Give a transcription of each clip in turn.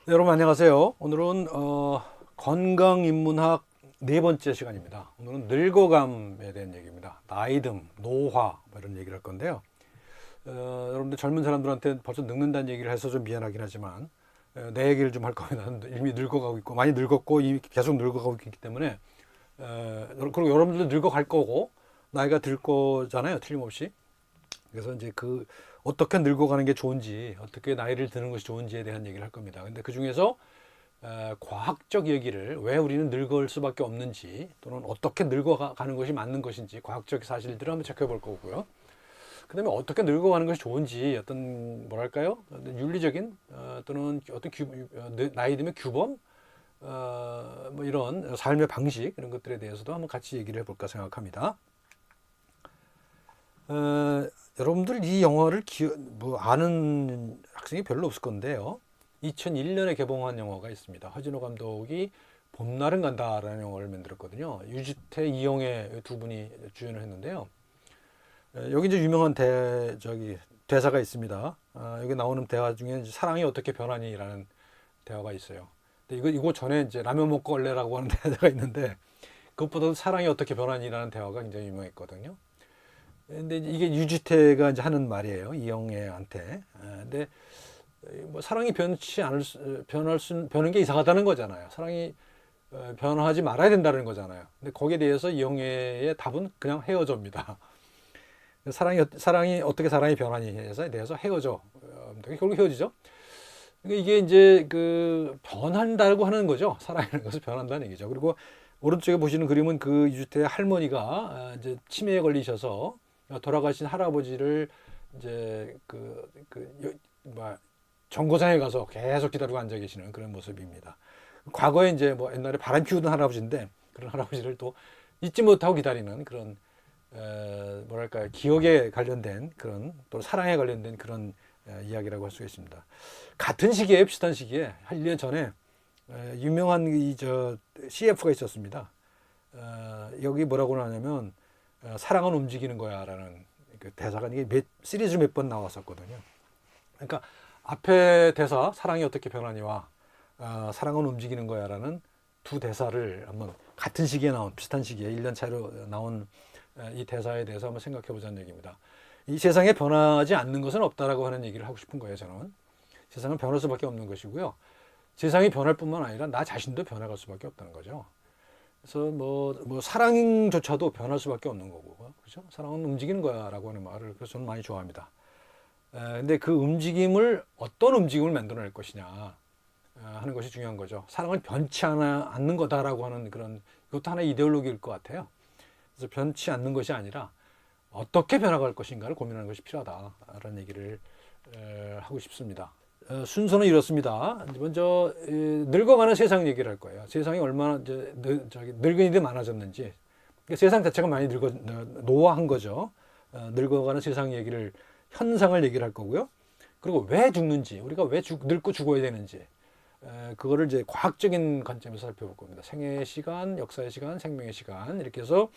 네, 여러분 안녕하세요. 오늘은 건강인문학 네 번째 시간입니다. 오늘은 늙어감에 대한 얘기입니다. 나이듦, 노화 뭐 이런 얘기를 할 건데요. 여러분들 젊은 사람들한테 벌써 늙는다는 얘기를 해서 좀 미안하긴 하지만 내 얘기를 좀 할 겁니다. 이미 늙어가고 있고 많이 늙었고 이미 계속 늙어가고 있기 때문에 그리고 여러분들도 늙어갈 거고 나이가 들 거잖아요. 틀림없이. 그래서 이제 그 어떻게 늙어가는 게 좋은지, 어떻게 나이를 드는 것이 좋은지에 대한 얘기를 할 겁니다. 근데 그 중에서 과학적 얘기를 왜 우리는 늙을 수밖에 없는지 또는 어떻게 늙어가는 것이 맞는 것인지 과학적 사실들을 한번 체크해 볼 거고요. 그 다음에 어떻게 늙어가는 것이 좋은지 어떤 뭐랄까요? 어떤 윤리적인 또는 어떤 나이 들면 규범 뭐 이런 삶의 방식 이런 것들에 대해서도 한번 같이 얘기를 해볼까 생각합니다. 여러분들 이 영화를 뭐 아는 학생이 별로 없을 건데요. 2001년에 개봉한 영화가 있습니다. 허진호 감독이 봄날은 간다라는 영화를 만들었거든요. 유지태, 이영애 두 분이 주연을 했는데요. 여기 이제 유명한 대사가 있습니다. 여기 나오는 대화 중에 사랑이 어떻게 변하니라는 대화가 있어요. 근데 이거 전에 이제 라면 먹고 올래라고 하는 대사가 있는데 그것보다도 사랑이 어떻게 변하니라는 대화가 굉장히 유명했거든요. 근데 이게 유지태가 이제 하는 말이에요. 이영애한테. 근데 뭐 사랑이 변치 않을 변하는 게 이상하다는 거잖아요. 사랑이 변하지 말아야 된다는 거잖아요. 근데 거기에 대해서 이영애의 답은 그냥 헤어져입니다. 사랑이 어떻게 사랑이 변하니에 대해서 헤어져. 결국 헤어지죠. 그러니까 이게 이제 그 변한다고 하는 거죠. 사랑이라는 것을 변한다는 얘기죠. 그리고 오른쪽에 보시는 그림은 그 유지태의 할머니가 이제 치매에 걸리셔서 돌아가신 할아버지를 이제 뭐 정거장에 가서 계속 기다리고 앉아 계시는 그런 모습입니다. 과거에 이제 뭐 옛날에 바람 피우던 할아버지인데 그런 할아버지를 또 잊지 못하고 기다리는 그런 뭐랄까 기억에 관련된 그런 또 사랑에 관련된 그런 이야기라고 할 수 있습니다. 같은 시기에 비슷한 시기에 한 1년 전에 유명한 이저 CF가 있었습니다. 여기 뭐라고 하냐면 사랑은 움직이는 거야라는 그 대사가 이게 시리즈 몇 번 나왔었거든요. 그러니까 앞에 대사 사랑이 어떻게 변하니와 사랑은 움직이는 거야라는 두 대사를 한번 같은 시기에 나온 비슷한 시기에 1년 차로 나온 이 대사에 대해서 한번 생각해 보자는 얘기입니다. 이 세상에 변하지 않는 것은 없다라고 하는 얘기를 하고 싶은 거예요. 저는 세상은 변할 수밖에 없는 것이고요. 세상이 변할 뿐만 아니라 나 자신도 변해갈 수밖에 없다는 거죠. 그래서 뭐 사랑조차도 변할 수밖에 없는 거고, 그렇죠? 사랑은 움직이는 거야라고 하는 말을 그래서 저는 많이 좋아합니다. 근데 그 움직임을 어떤 움직임을 만들어낼 것이냐 하는 것이 중요한 거죠. 사랑은 변치 않는 거다라고 하는 그런 이것도 하나의 이데올로기일 것 같아요. 그래서 변치 않는 것이 아니라 어떻게 변화갈 것인가를 고민하는 것이 필요하다라는 얘기를 하고 싶습니다. 순서는 이렇습니다. 먼저 늙어가는 세상 얘기를 할 거예요. 세상이 얼마나 늙은이들이 많아졌는지 세상 자체가 많이 노화한 거죠. 늙어가는 세상 얘기를 현상을 얘기를 할 거고요. 그리고 왜 죽는지 우리가 왜 늙고 죽어야 되는지 그거를 이제 과학적인 관점에서 살펴볼 겁니다. 생애의 시간, 역사의 시간, 생명의 시간 이렇게 해서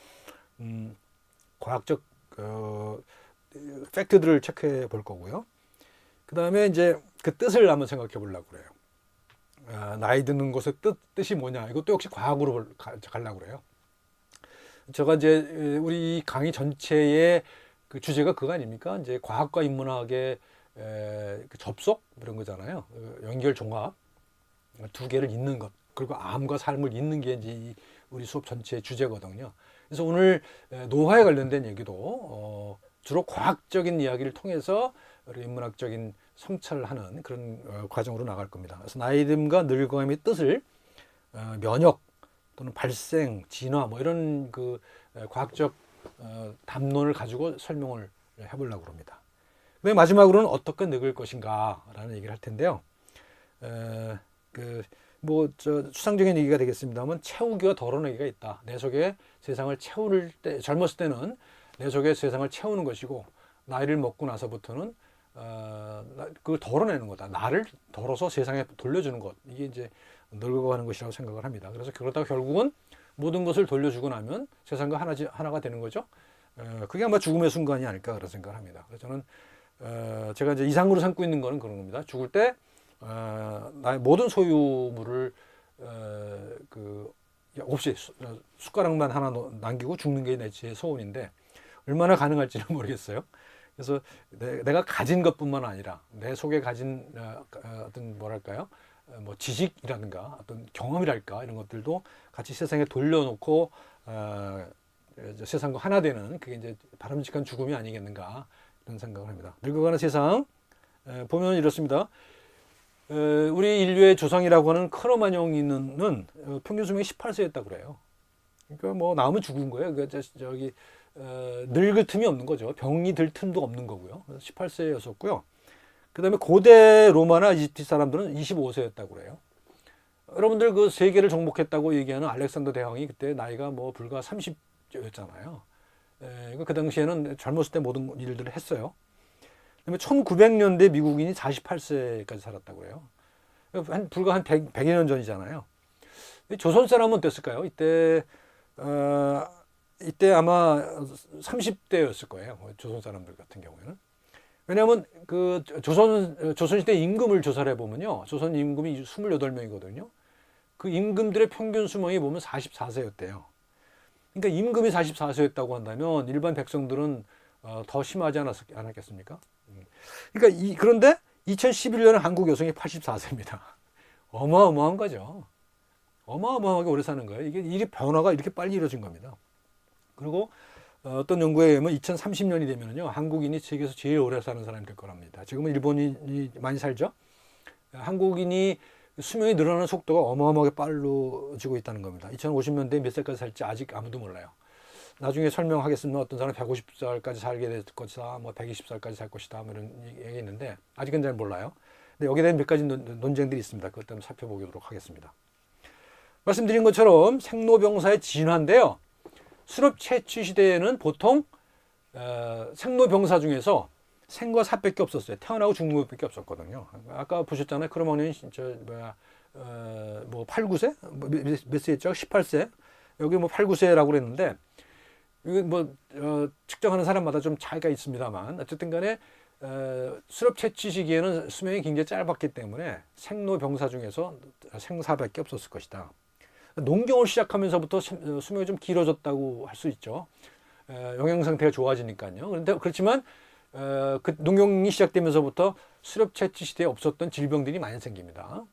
과학적 팩트들을 체크해 볼 거고요. 그 다음에 이제 그 뜻을 한번 생각해 보려고 그래요. 나이 드는 것의 뜻이 뭐냐. 이것도 역시 과학으로 가려고 그래요. 제가 이제 우리 이 강의 전체의 그 주제가 그거 아닙니까? 이제 과학과 인문학의 그 접속 이런 거잖아요. 연결 종합 두 개를 잇는 것 그리고 암과 삶을 잇는 게 이제 우리 수업 전체의 주제거든요. 그래서 오늘 노화에 관련된 얘기도 주로 과학적인 이야기를 통해서 우리 인문학적인 성찰하는 그런 과정으로 나갈 겁니다. 그래서 나이듦과 늙어감의 뜻을 면역 또는 발생, 진화 뭐 이런 그 과학적 담론을 가지고 설명을 해보려고 합니다. 그다음에 마지막으로는 어떻게 늙을 것인가라는 얘기를 할 텐데요. 추상적인 얘기가 되겠습니다만 채우기와 덜어내기가 있다. 내 속에 세상을 채울 때 젊었을 때는 내 속에 세상을 채우는 것이고 나이를 먹고 나서부터는 그걸 덜어내는 거다. 나를 덜어서 세상에 돌려주는 것. 이게 이제 늙어가는 것이라고 생각을 합니다. 그래서 그러다가 결국은 모든 것을 돌려주고 나면 세상과 하나가 되는 거죠. 그게 아마 죽음의 순간이 아닐까 그런 생각을 합니다. 그래서 저는 제가 이제 이상으로 삼고 있는 거는 그런 겁니다. 죽을 때 나의 모든 소유물을 없이 숟가락만 하나 남기고 죽는 게 내 소원인데 얼마나 가능할지는 모르겠어요. 그래서 내가 가진 것뿐만 아니라 내 속에 가진 어떤 뭐랄까요, 뭐 지식이라든가 어떤 경험이랄까 이런 것들도 같이 세상에 돌려놓고 세상과 하나 되는 그게 이제 바람직한 죽음이 아니겠는가 이런 생각을 합니다. 늙어가는 세상 보면 이렇습니다. 우리 인류의 조상이라고 하는 크로마뇽인은 평균 수명이 18세였다고 그래요. 그러니까 뭐 나오면 죽은 거예요. 그러니까 저기 늙을 틈이 없는 거죠. 병이 들 틈도 없는 거고요. 18세였었고요. 그 다음에 고대 로마나 이집트 사람들은 25세였다고 그래요. 여러분들 그 세계를 정복했다고 얘기하는 알렉산더 대왕이 그때 나이가 뭐 불과 30였잖아요. 그 당시에는 젊었을 때 모든 일들을 했어요. 그다음에 1900년대 미국인이 48세까지 살았다고 그래요. 불과 한 100여 년 전이잖아요. 조선 사람은 어땠을까요? 이때 아마 30대였을 거예요. 조선 사람들 같은 경우에는. 왜냐하면 그 조선시대 임금을 조사를 해보면요. 조선 임금이 28명이거든요. 그 임금들의 평균 수명이 보면 44세였대요. 그러니까 임금이 44세였다고 한다면 일반 백성들은 더 심하지 않았겠습니까? 그러니까 그런데 2011년에 한국 여성이 84세입니다. 어마어마한 거죠. 어마어마하게 오래 사는 거예요. 이게 변화가 이렇게 빨리 이루어진 겁니다. 그리고 어떤 연구에 의하면 2030년이 되면요, 한국인이 세계에서 제일 오래 사는 사람이 될 거랍니다. 지금은 일본이 많이 살죠. 한국인이 수명이 늘어나는 속도가 어마어마하게 빠르지고 있다는 겁니다. 2050년대에 몇 살까지 살지 아직 아무도 몰라요. 나중에 설명하겠습니다. 어떤 사람은 150살까지 살게 될 것이다, 뭐 120살까지 살 것이다, 뭐 이런 얘기 있는데 아직은 잘 몰라요. 근데 여기에 대한 몇 가지 논쟁들이 있습니다. 그것 때문에 살펴보도록 하겠습니다. 말씀드린 것처럼 생로병사의 진화인데요. 수렵 채취 시대에는 보통 생로병사 중에서 생과 사밖에 없었어요. 태어나고 죽는 것밖에 없었거든요. 아까 보셨잖아요. 크로마뇽이 뭐 8, 9세? 몇 세였죠? 18세? 여기 뭐 8, 9세라고 그랬는데 이거 뭐 측정하는 사람마다 좀 차이가 있습니다만 어쨌든 간에 수렵 채취 시기에는 수명이 굉장히 짧았기 때문에 생로병사 중에서 생사밖에 없었을 것이다. 농경을 시작하면서부터 수명이 좀 길어졌다고 할 수 있죠. 영양 상태가 좋아지니까요. 그런데 그렇지만 그 농경이 시작되면서부터 수렵 채취 시대에 없었던 질병들이 많이 생깁니다.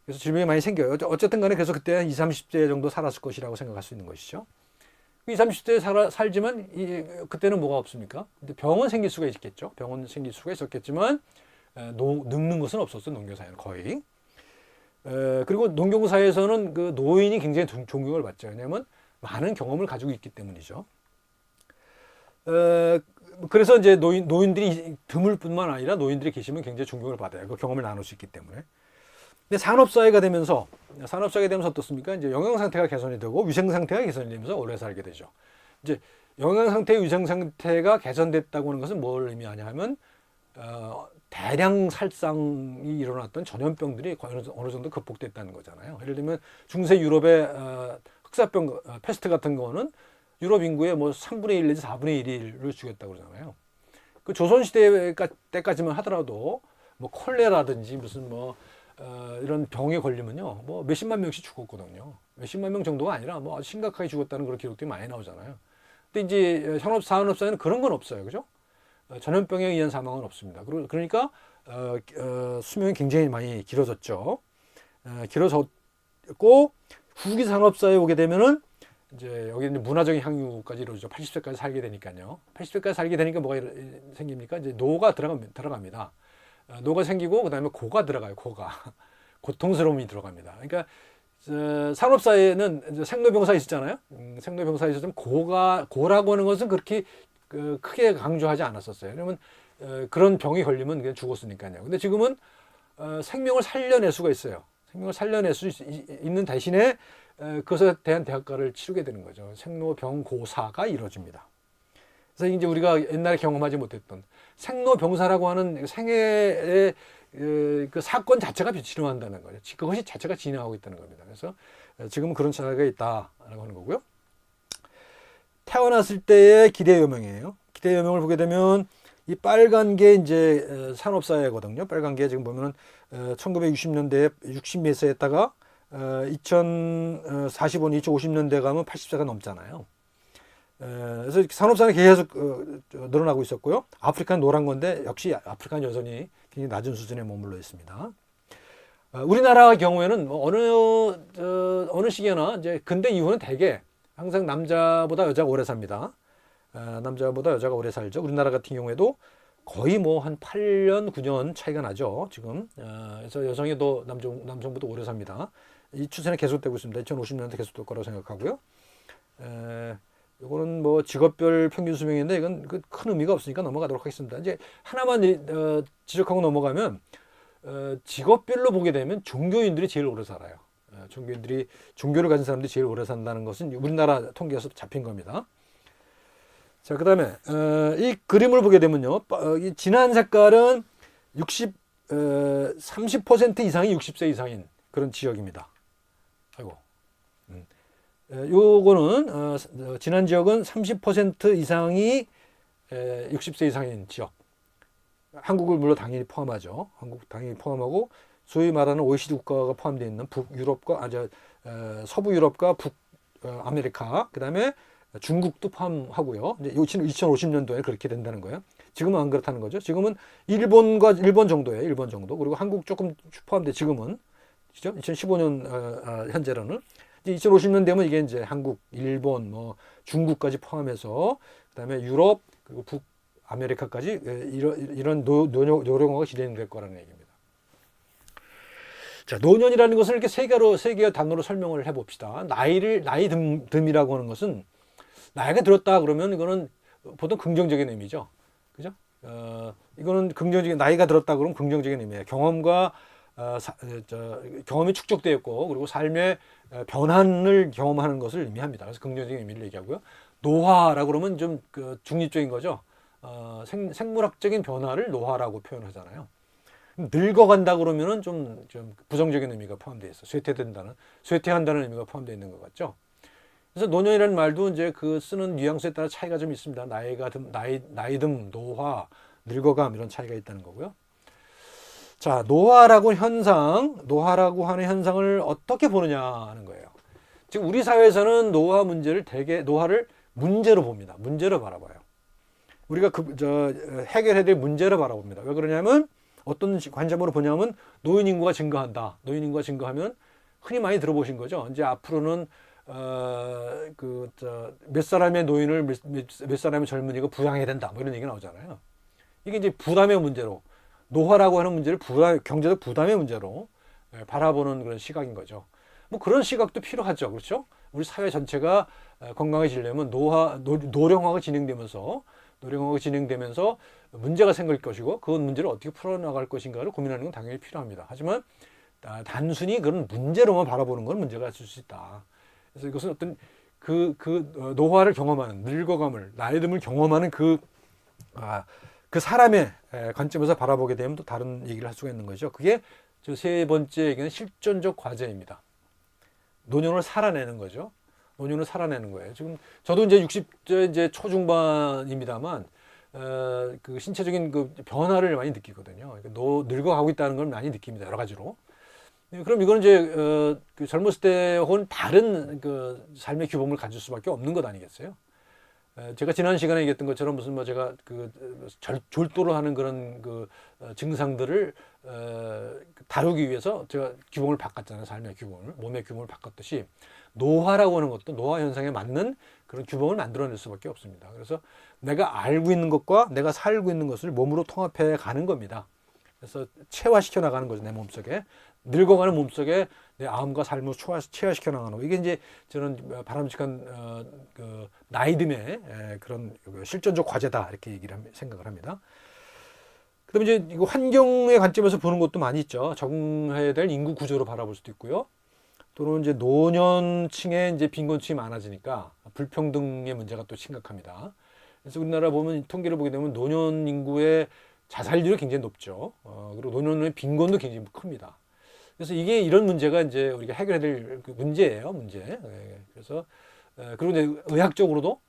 그래서 질병이 많이 생겨요. 어쨌든 간에 그래서 그때 한 20, 30대 정도 살았을 것이라고 생각할 수 있는 것이죠. 20, 30대에 살지만 그때는 뭐가 없습니까? 병은 생길 수가 있겠죠. 병은 생길 수가 있었겠지만 늙는 것은 없었어요. 농경사회는 거의. 그리고 농경사회에서는 그 노인이 굉장히 존경을 받죠. 왜냐하면 많은 경험을 가지고 있기 때문이죠. 그래서 이제 노인들이 드물 뿐만 아니라 노인들이 계시면 굉장히 존경을 받아요. 그 경험을 나눌 수 있기 때문에. 근데 산업사회가 되면서 어떻습니까? 이제 영양 상태가 개선이 되고 위생 상태가 개선이 되면서 오래 살게 되죠. 이제 영양 상태, 위생 상태가 개선됐다고 하는 것은 뭘 의미하냐 하면 대량 살상이 일어났던 전염병들이 어느 정도 극복됐다는 거잖아요. 예를 들면 중세 유럽의 흑사병, 패스트 같은 거는 유럽 인구의 뭐 3분의 1 내지 4분의 1을 죽였다고 그러잖아요. 그 조선시대 때까지만 하더라도 뭐 콜레라든지 무슨 뭐 이런 병에 걸리면요, 뭐 몇십만 명씩 죽었거든요. 몇십만 명 정도가 아니라 뭐 아주 심각하게 죽었다는 그런 기록들이 많이 나오잖아요. 근데 이제 산업사회는 그런 건 없어요. 그죠? 전염병에 의한 사망은 없습니다. 그러니까 수명이 굉장히 많이 길어졌죠. 길어졌고 후기 산업사회에 오게 되면은 이제 여기 이제 문화적인 향유까지 이루어지죠. 80세까지 살게 되니까요. 80세까지 살게 되니까 뭐가 생깁니까? 이제 노가 들어갑니다. 노가 생기고 그다음에 고가 들어가요. 고가 고통스러움이 들어갑니다. 그러니까 산업사회는 생로병사 있었잖아요. 생로병사 있었지만 고라고 하는 것은 그렇게 크게 강조하지 않았었어요. 왜냐면 그런 병이 걸리면 그냥 죽었으니까요. 근데 지금은 생명을 살려낼 수가 있어요. 생명을 살려낼 수 있는 대신에 그것에 대한 대가를 치르게 되는 거죠. 생로병고사가 이루어집니다. 그래서 이제 우리가 옛날에 경험하지 못했던 생로병사라고 하는 생애의 그 사건 자체가 진화한다는 거죠. 그것이 자체가 진화하고 있다는 겁니다. 그래서 지금은 그런 차이가 있다라고 하는 거고요. 태어났을 때의 기대 여명이에요. 기대 여명을 보게 되면 이 빨간 게 이제 산업사회거든요. 빨간 게 지금 보면은 1960년대에 60몇 세였다가 2045년, 2050년대 가면 80세가 넘잖아요. 그래서 산업사회는 계속 늘어나고 있었고요. 아프리카는 노란 건데 역시 아프리카는 여전히 굉장히 낮은 수준에 머물러 있습니다. 우리나라 경우에는 뭐 어느 시기나 이제 근대 이후는 대개 항상 남자보다 여자가 오래 삽니다. 남자보다 여자가 오래 살죠. 우리나라 같은 경우에도 거의 뭐 한 8년, 9년 차이가 나죠. 지금. 그래서 여성이 더 남성보다 오래 삽니다. 이 추세는 계속되고 있습니다. 2050년대 계속될 거라고 생각하고요. 이거는 뭐 직업별 평균 수명인데 이건 큰 의미가 없으니까 넘어가도록 하겠습니다. 이제 하나만 지적하고 넘어가면 직업별로 보게 되면 종교인들이 제일 오래 살아요. 종교인들이 종교를 가진 사람들이 제일 오래 산다는 것은 우리나라 통계에서 잡힌 겁니다. 자, 그다음에 이 그림을 보게 되면요, 이 진한 색깔은 30% 이상이 60세 이상인 그런 지역입니다. 아이고. 요거는 진한 지역은 30% 이상이 60세 이상인 지역. 한국을 물론 당연히 포함하죠. 한국 당연히 포함하고 소위 말하는 OECD 국가가 포함되어 있는 북유럽과 서부 유럽과 북아메리카, 그다음에 중국도 포함하고요. 이제 2050년도에 그렇게 된다는 거예요. 지금은 안 그렇다는 거죠. 지금은 일본 정도예요. 일본 정도. 그리고 한국 조금 포함돼 지금은. 그죠? 2015년 현재로는. 이제 2050년 되면 이게 이제 한국, 일본, 뭐 중국까지 포함해서 그다음에 유럽 그리고 북아메리카까지 이런 노령화가 진행될 거라는 얘기입니다. 자, 노년이라는 것을 이렇게 세 개의 단어로 설명을 해봅시다. 나이 듦이라고 하는 것은 나이가 들었다 그러면 이거는 보통 긍정적인 의미죠. 그죠? 이거는 나이가 들었다 그러면 긍정적인 의미예요. 경험이 축적되었고, 그리고 삶의 변환을 경험하는 것을 의미합니다. 그래서 긍정적인 의미를 얘기하고요. 노화라고 그러면 좀 중립적인 거죠. 생물학적인 변화를 노화라고 표현하잖아요. 늙어간다 그러면은 좀 부정적인 의미가 포함되어 있어. 쇠퇴한다는 의미가 포함되어 있는 것 같죠. 그래서 노년이라는 말도 이제 그 쓰는 뉘앙스에 따라 차이가 좀 있습니다. 나이듦, 노화, 늙어감 이런 차이가 있다는 거고요. 자, 노화라고 하는 현상을 어떻게 보느냐 하는 거예요. 지금 우리 사회에서는 노화를 문제로 봅니다. 문제로 바라봐요. 우리가 해결해야 될 문제로 바라봅니다. 왜 그러냐면 어떤 관점으로 보냐면 노인 인구가 증가한다. 노인 인구가 증가하면 흔히 많이 들어보신 거죠. 이제 앞으로는 몇 사람의 노인을 몇 사람의 젊은이가 부양해야 된다. 뭐 이런 얘기 나오잖아요. 이게 이제 부담의 문제로, 노화라고 하는 문제를 경제적 부담의 문제로 바라보는 그런 시각인 거죠. 뭐 그런 시각도 필요하죠. 그렇죠? 우리 사회 전체가 건강해지려면 노령화가 진행되면서 문제가 생길 것이고 그 문제를 어떻게 풀어나갈 것인가를 고민하는 건 당연히 필요합니다. 하지만 단순히 그런 문제로만 바라보는 건 문제가 있을 수 있다. 그래서 이것은 어떤 노화를 경험하는, 늙어감을, 나이듦을 경험하는 그 사람의 관점에서 바라보게 되면 또 다른 얘기를 할 수가 있는 거죠. 그게 세 번째 얘기는 실존적 과제입니다. 노년을 살아내는 거죠. 노년을 살아내는 거예요. 지금 저도 이제 60대 이제 초중반입니다만 그 신체적인 그 변화를 많이 느끼거든요. 늙어가고 있다는 걸 많이 느낍니다. 여러 가지로. 그럼 이거는 이제 그 젊었을 때와는 다른 그 삶의 규범을 가질 수밖에 없는 것 아니겠어요? 제가 지난 시간에 얘기했던 것처럼 무슨 제가 졸도를 하는 그런 증상들을 다루기 위해서 제가 규범을 바꿨잖아요. 삶의 규범을, 몸의 규범을 바꿨듯이 노화라고 하는 것도 노화 현상에 맞는 그런 규범을 만들어낼 수밖에 없습니다. 그래서 내가 알고 있는 것과 내가 살고 있는 것을 몸으로 통합해 가는 겁니다. 그래서 체화시켜 나가는 거죠. 내 몸속에. 늙어가는 몸속에 내 마음과 삶을 체화시켜 나가는 거. 이게 이제 저는 바람직한 나이듦의 그런 실존적 과제다 이렇게 생각을 합니다. 그다음에 이제 이거 환경의 관점에서 보는 것도 많이 있죠. 적응해야 될 인구 구조로 바라볼 수도 있고요. 또는 이제 노년층에 이제 빈곤층이 많아지니까 불평등의 문제가 또 심각합니다. 그래서 우리나라 보면 통계를 보게 되면 노년 인구의 자살률이 굉장히 높죠. 그리고 노년의 빈곤도 굉장히 큽니다. 그래서 이런 문제가 이제 우리가 해결해야 될 문제예요, 문제. 그래서 그리고 이제 의학적으로도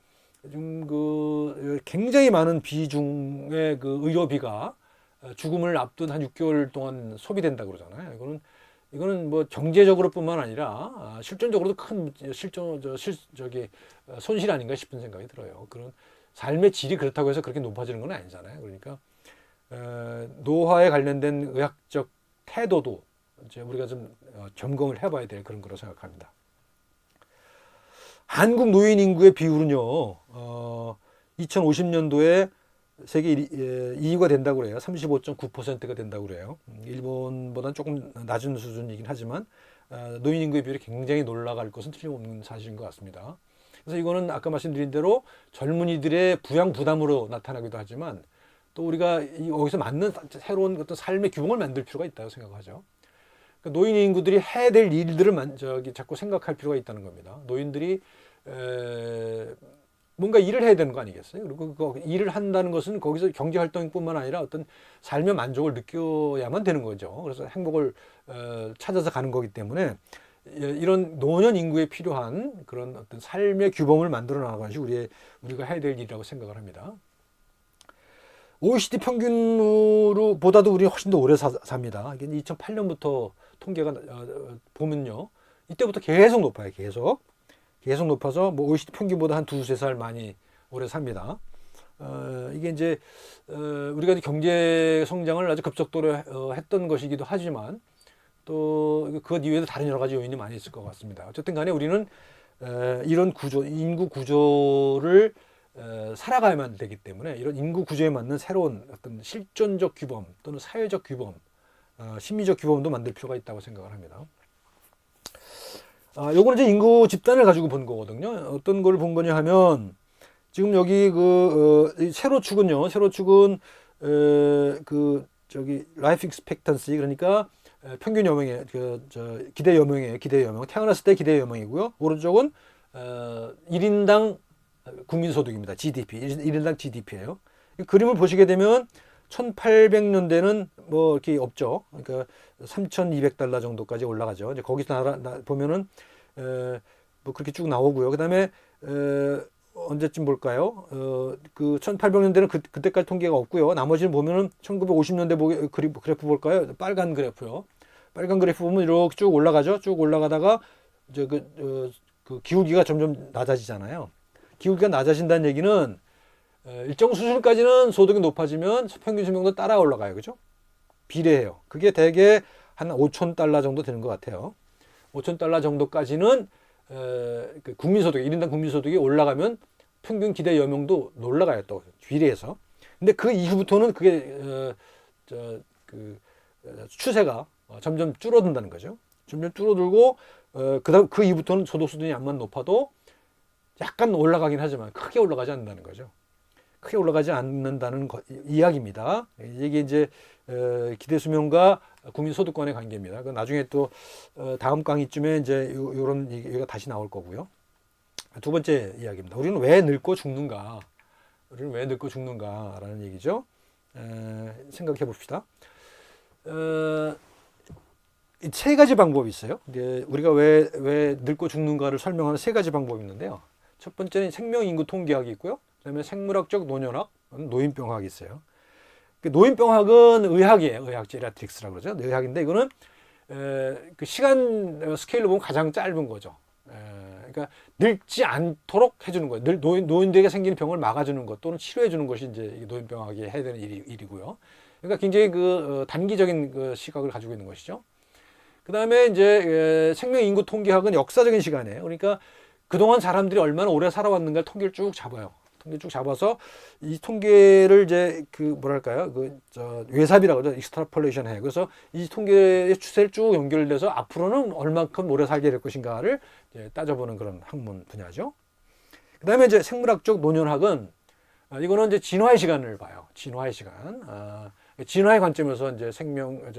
지금 그 굉장히 많은 비중의 그 의료비가 죽음을 앞둔 한 6개월 동안 소비된다 그러잖아요. 이거는 뭐 경제적으로뿐만 아니라 실존적으로도 큰 손실 아닌가 싶은 생각이 들어요. 그런 삶의 질이 그렇다고 해서 그렇게 높아지는 건 아니잖아요. 그러니까 노화에 관련된 의학적 태도도 이제 우리가 좀 점검을 해봐야 될 그런 거라고 생각합니다. 한국 노인 인구의 비율은요, 2050년도에 세계 2위가 된다고 그래요. 35.9%가 된다고 그래요. 일본보다는 조금 낮은 수준이긴 하지만 노인 인구의 비율이 굉장히 올라갈 것은 틀림없는 사실인 것 같습니다. 그래서 이거는 아까 말씀드린 대로 젊은이들의 부양 부담으로 나타나기도 하지만 또 우리가 여기서 맞는 새로운 어떤 삶의 규범을 만들 필요가 있다고 생각하죠. 그러니까 노인 인구들이 해야 될 일들을 자꾸 생각할 필요가 있다는 겁니다. 노인들이 뭔가 일을 해야 되는 거 아니겠어요? 그리고 그 일을 한다는 것은 거기서 경제 활동뿐만 아니라 어떤 삶의 만족을 느껴야만 되는 거죠. 그래서 행복을 찾아서 가는 거기 때문에 이런 노년 인구에 필요한 그런 어떤 삶의 규범을 만들어 나가는 것이 우리가 해야 될 일이라고 생각을 합니다. OECD 평균으로 보다도 우리 훨씬 더 오래 삽니다. 2008년부터 통계가 보면요, 이때부터 계속 높아요. 계속 높아서 뭐 OECD 평균보다 한 두세 살 많이 오래 삽니다. 이게 이제 우리가 경제 성장을 아주 급속도로 했던 것이기도 하지만 또 그것 이외에도 다른 여러 가지 요인이 많이 있을 것 같습니다. 어쨌든 간에 우리는 이런 인구 구조를 살아가야만 되기 때문에 이런 인구 구조에 맞는 새로운 어떤 실존적 규범 또는 사회적 규범, 심리적 규범도 만들 필요가 있다고 생각을 합니다. 요거는 이제 인구 집단을 가지고 본 거거든요. 어떤 걸 본 거냐 하면 지금 여기 세로 축은요. 세로 축은 라이프 익스펙턴시 그러니까 평균 여명의 기대 여명이에요. 기대 여명. 태어났을 때 기대 여명이고요. 오른쪽은 1인당 국민 소득입니다. GDP. 1인당 GDP예요. 그림을 보시게 되면 1800년대는 뭐 이렇게 없죠. 그러니까 3,200달러 정도까지 올라가죠. 이제 거기서 보면은 뭐 그렇게 쭉 나오고요. 그다음에 언제쯤 볼까요? 그 1800년대는 그때까지 통계가 없고요. 나머지는 보면은 1950년대 그래프 볼까요? 빨간 그래프요. 빨간 그래프 보면 이렇게 쭉 올라가죠. 쭉 올라가다가 이제 그 기울기가 점점 낮아지잖아요. 기울기가 낮아진다는 얘기는 일정 수준까지는 소득이 높아지면 평균 수명도 따라 올라가요. 그죠? 비례해요. 그게 대개 한 5,000달러 정도 되는 것 같아요. 5,000달러 정도까지는 국민소득, 1인당 국민소득이 올라가면 평균 기대 여명도 올라가요. 또 비례해서. 근데 그 이후부터는 그게 추세가 점점 줄어든다는 거죠. 점점 줄어들고 그다음 그 이후부터는 소득 수준이 암만 높아도 약간 올라가긴 하지만 크게 올라가지 않는다는 거죠. 크게 올라가지 않는다는 이야기입니다. 이게 이제 기대 수명과 국민 소득권의 관계입니다. 나중에 또 다음 강의쯤에 이제 이런 얘기가 다시 나올 거고요. 두 번째 이야기입니다. 우리는 왜 늙고 죽는가? 우리는 왜 늙고 죽는가라는 얘기죠. 생각해 봅시다. 세 가지 방법이 있어요. 우리가 왜 늙고 죽는가를 설명하는 세 가지 방법이 있는데요. 첫 번째는 생명인구 통계학이 있고요. 그다음에 생물학적 노년학, 노인병학이 있어요. 노인병학은 의학이에요. 의학 제리아트릭스라고 그러죠. 의학인데 이거는 그 시간 스케일로 보면 가장 짧은 거죠. 그러니까 늙지 않도록 해주는 거예요. 노인들에게 생기는 병을 막아주는 것 또는 치료해주는 것이 이제 노인병학이 해야 되는 일이고요. 그러니까 굉장히 단기적인 시각을 가지고 있는 것이죠. 그 다음에 이제 생명인구 통계학은 역사적인 시간이에요. 그러니까 그동안 사람들이 얼마나 오래 살아왔는가를 통계를 쭉 잡아요. 통계 쭉 잡아서 이 통계를 이제 외삽이라고 하죠. 익스트라폴레이션 해요. 그래서 이 통계의 추세를 쭉 연결돼서 앞으로는 얼마큼 오래 살게 될 것인가를 이제 따져보는 그런 학문 분야죠. 그 다음에 이제 생물학적 노년학은 이거는 이제 진화의 시간을 봐요. 진화의 시간. 진화의 관점에서 이제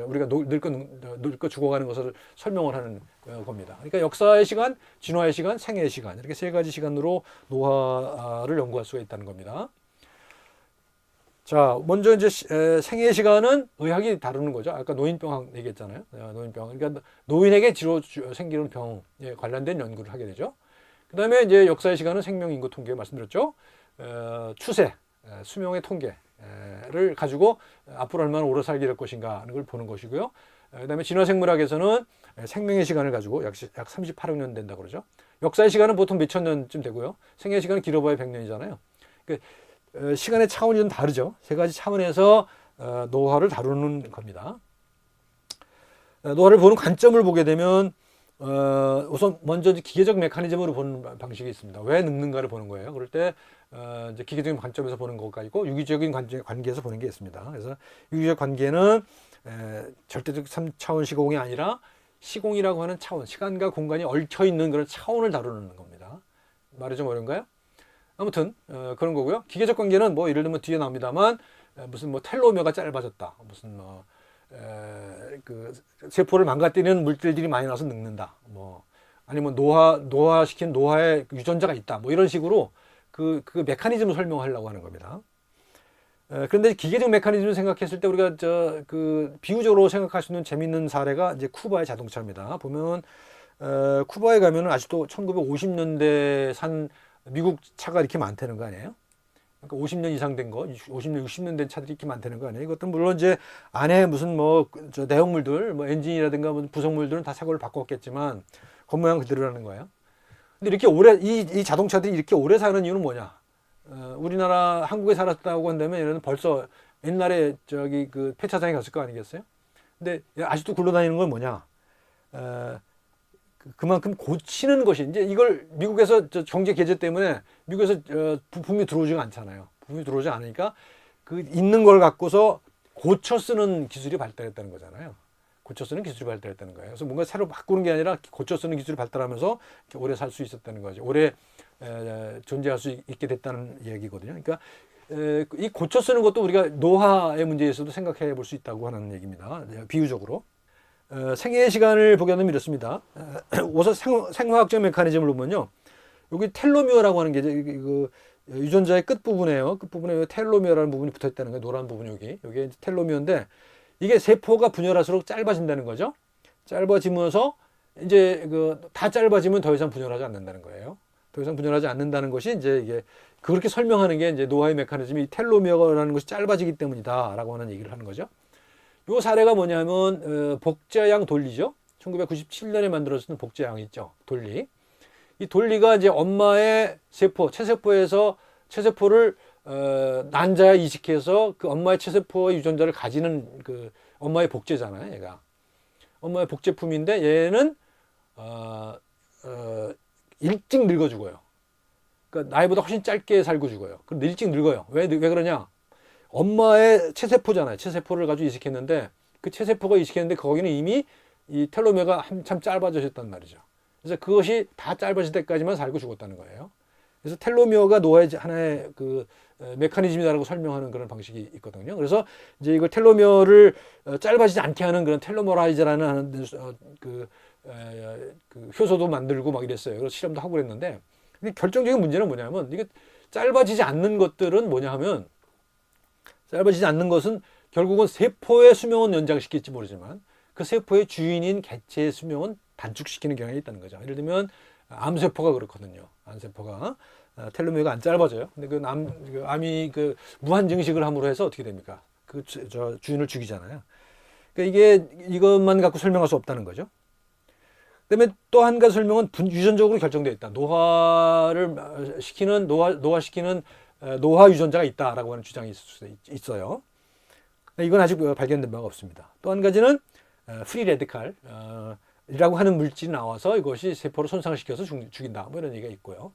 우리가 늙고 죽어가는 것을 설명을 하는 겁니다. 그러니까 역사의 시간, 진화의 시간, 생애의 시간 이렇게 세 가지 시간으로 노화를 연구할 수가 있다는 겁니다. 자, 먼저 이제 생애의 시간은 의학이 다루는 거죠. 아까 노인병학 얘기했잖아요. 노인병. 그러니까 노인에게 생기는 병에 관련된 연구를 하게 되죠. 그다음에 이제 역사의 시간은 생명 인구 통계 말씀드렸죠. 추세, 수명의 통계를 가지고 앞으로 얼마나 오래 살게 될 것인가 하는 걸 보는 것이고요. 그다음에 진화생물학에서는 생명의 시간을 가지고 약 38억 년 된다고 그러죠. 역사의 시간은 보통 몇천 년쯤 되고요. 생애의 시간은 길어봐야 100년이잖아요. 그러니까 시간의 차원이 좀 다르죠. 세 가지 차원에서 노화를 다루는 겁니다. 노화를 보는 관점을 보게 되면 우선 먼저 기계적 메커니즘으로 보는 방식이 있습니다. 왜 늙는가를 보는 거예요. 그럴 때 이제 기계적인 관점에서 보는 것과 있고 유기적인 관계에서 보는 게 있습니다. 그래서 유기적 관계는 절대적 3차원 시공이 아니라 시공이라고 하는 차원, 시간과 공간이 얽혀 있는 그런 차원을 다루는 겁니다. 말이 좀 어려운가요? 아무튼 그런 거고요. 기계적 관계는 뭐 예를 들면 뒤에 나옵니다만 무슨 뭐 텔로미어가 짧아졌다, 무슨 뭐 그 세포를 망가뜨리는 물질들이 많이 나서 늙는다, 뭐 아니면 노화시킨 노화의 유전자가 있다, 뭐 이런 식으로 그 메커니즘을 설명하려고 하는 겁니다. 그런데 기계적 메커니즘을 생각했을 때 우리가 그 비유적으로 생각할 수 있는 재밌는 사례가 이제 쿠바의 자동차입니다. 보면 쿠바에 가면은 아직도 1950년대 산 미국 차가 이렇게 많다는 거 아니에요? 그러니까 50년 이상 된 거, 50년, 60년 된 차들이 이렇게 많다는 거 아니에요? 이것도 물론 이제 안에 무슨 뭐 내용물들, 뭐 엔진이라든가 무슨 부속물들은 다 새 걸로 바꿨겠지만 겉모양 그대로라는 거예요. 근데 이렇게 오래 이 자동차들이 이렇게 오래 사는 이유는 뭐냐? 우리나라 한국에 살았다고 한다면 얘는 벌써 옛날에 저기 그 폐차장에 갔을 거 아니겠어요? 근데 아직도 굴러다니는 건 뭐냐? 그만큼 고치는 것이 이제 이걸 미국에서 경제 개제 때문에 미국에서 부품이 들어오지가 않잖아요. 부품이 들어오지 않으니까 그 있는 걸 갖고서 고쳐 쓰는 기술이 발달했다는 거잖아요. 고쳐 쓰는 기술이 발달했다는 거예요. 그래서 뭔가 새로 바꾸는 게 아니라 고쳐 쓰는 기술이 발달하면서 오래 살 수 있었다는 거죠. 오래 존재할 수 있게 됐다는 얘기거든요. 그러니까 이 고쳐 쓰는 것도 우리가 노화의 문제에서도 생각해 볼 수 있다고 하는 얘기입니다. 비유적으로. 생애의 시간을 보게 되면 이렇습니다. 우선 생화학적 메커니즘을 보면요. 여기 텔로미어라고 하는 게 그 유전자의 끝부분에요. 끝부분에 텔로미어라는 부분이 붙어 있다는 거예요. 노란 부분 여기. 이게 텔로미어인데 이게 세포가 분열할수록 짧아진다는 거죠. 짧아지면서 이제 다 짧아지면 더 이상 분열하지 않는다는 거예요. 더 이상 분열하지 않는다는 것이 이제 이게 그렇게 설명하는 게 이제 노화의 메커니즘이 텔로미어라는 것이 짧아지기 때문이다라고 하는 얘기를 하는 거죠. 요 사례가 뭐냐면 복제양 돌리죠. 1997년에 만들어진 복제양이 있죠. 돌리. 이 돌리가 이제 엄마의 세포, 체세포를 난자에 이식해서 그 엄마의 체세포의 유전자를 가지는 그 엄마의 복제잖아요. 얘가 엄마의 복제품인데 얘는 일찍 늙어 죽어요. 그러니까 나이보다 훨씬 짧게 살고 죽어요. 그럼 일찍 늙어요. 왜 그러냐? 엄마의 체세포잖아요. 체세포를 가지고 이식했는데 그 체세포가 이식했는데 거기는 이미 이 텔로메어가 한참 짧아졌단 말이죠. 그래서 그것이 다 짧아질 때까지만 살고 죽었다는 거예요. 그래서 텔로미어가 노화의 하나의 그 메커니즘이라고 설명하는 그런 방식이 있거든요. 그래서 이제 이걸 텔로미어를 짧아지지 않게 하는 그런 텔로머라이즈라는 그 효소도 만들고 막 이랬어요. 그래서 실험도 하고 그랬는데 결정적인 문제는 뭐냐면 이게 짧아지지 않는 것들은 뭐냐 하면 짧아지지 않는 것은 결국은 세포의 수명은 연장시킬지 모르지만 그 세포의 주인인 개체의 수명은 단축시키는 경향이 있다는 거죠. 예를 들면 암세포가 그렇거든요. 암세포가 텔로미어가 안 짧아져요. 근데 암이 무한 증식을 함으로 해서 어떻게 됩니까? 주인을 죽이잖아요. 그러니까 이것만 갖고 설명할 수 없다는 거죠. 그다음에 또 한 가지 설명은 유전적으로 결정되어 있다. 노화시키는 노화 유전자가 있다라고 하는 주장이 있을 수 있어요. 이건 아직 발견된 바가 없습니다. 또 한 가지는 프리 레디칼 이라고 하는 물질이 나와서 이것이 세포를 손상시켜서 죽인다. 뭐 이런 얘기가 있고요.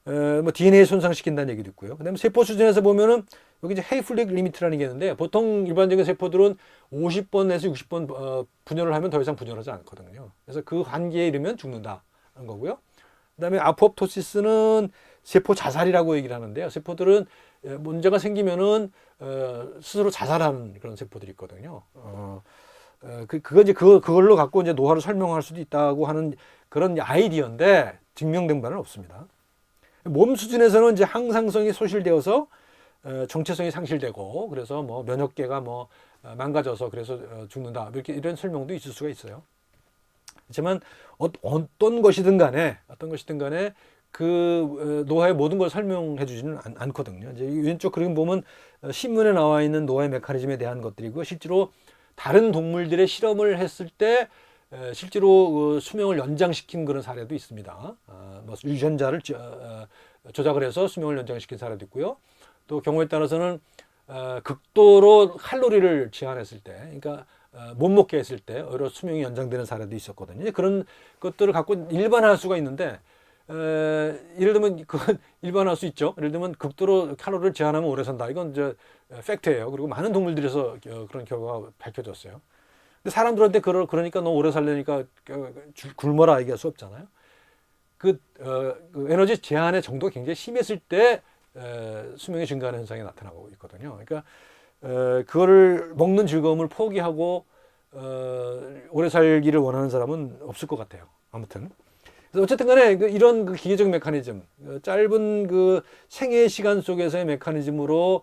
뭐 DNA 손상시킨다는 얘기도 있고요. 그다음에 세포 수준에서 보면은 여기 이제 헤이플릭 리미트라는 게 있는데 보통 일반적인 세포들은 50번에서 60번 분열을 하면 더 이상 분열하지 않거든요. 그래서 그 한계에 이르면 죽는다는 거고요. 그다음에 아포프토시스는 세포 자살이라고 얘기를 하는데요. 세포들은 문제가 생기면은 스스로 자살하는 그런 세포들이 있거든요. 그걸로 갖고 이제 노화를 설명할 수도 있다고 하는 그런 아이디어인데 증명된 바는 없습니다. 몸 수준에서는 이제 항상성이 소실되어서 정체성이 상실되고 그래서 뭐 면역계가 뭐 망가져서 그래서 죽는다 이렇게 이런 설명도 있을 수가 있어요. 그렇지만 어떤 것이든 간에 그 노화의 모든 걸 설명해 주지는 않거든요. 이제 왼쪽 그림 보면 신문에 나와 있는 노화의 메커니즘에 대한 것들이고, 실제로 다른 동물들의 실험을 했을 때 실제로 수명을 연장시킨 그런 사례도 있습니다. 뭐 유전자를 조작을 해서 수명을 연장시킨 사례도 있고요. 또 경우에 따라서는 극도로 칼로리를 제한했을 때, 그러니까 못 먹게 했을 때 오히려 수명이 연장되는 사례도 있었거든요. 그런 것들을 갖고 일반화할 수가 있는데, 예를 들면 그건 일반화할 수 있죠. 예를 들면 극도로 칼로리를 제한하면 오래 산다. 이건 이제 팩트예요. 그리고 많은 동물들에서 그런 결과가 밝혀졌어요. 근데 사람들한테 그러니까 너 오래 살려니까 굶어라 얘기할 수 없잖아요. 그 에너지 제한의 정도가 굉장히 심했을 때 수명이 증가하는 현상이 나타나고 있거든요. 그러니까 그거를 먹는 즐거움을 포기하고 오래 살기를 원하는 사람은 없을 것 같아요. 아무튼 그래서 어쨌든 간에 이런 그 기계적 메커니즘, 짧은 그 생애 시간 속에서의 메커니즘으로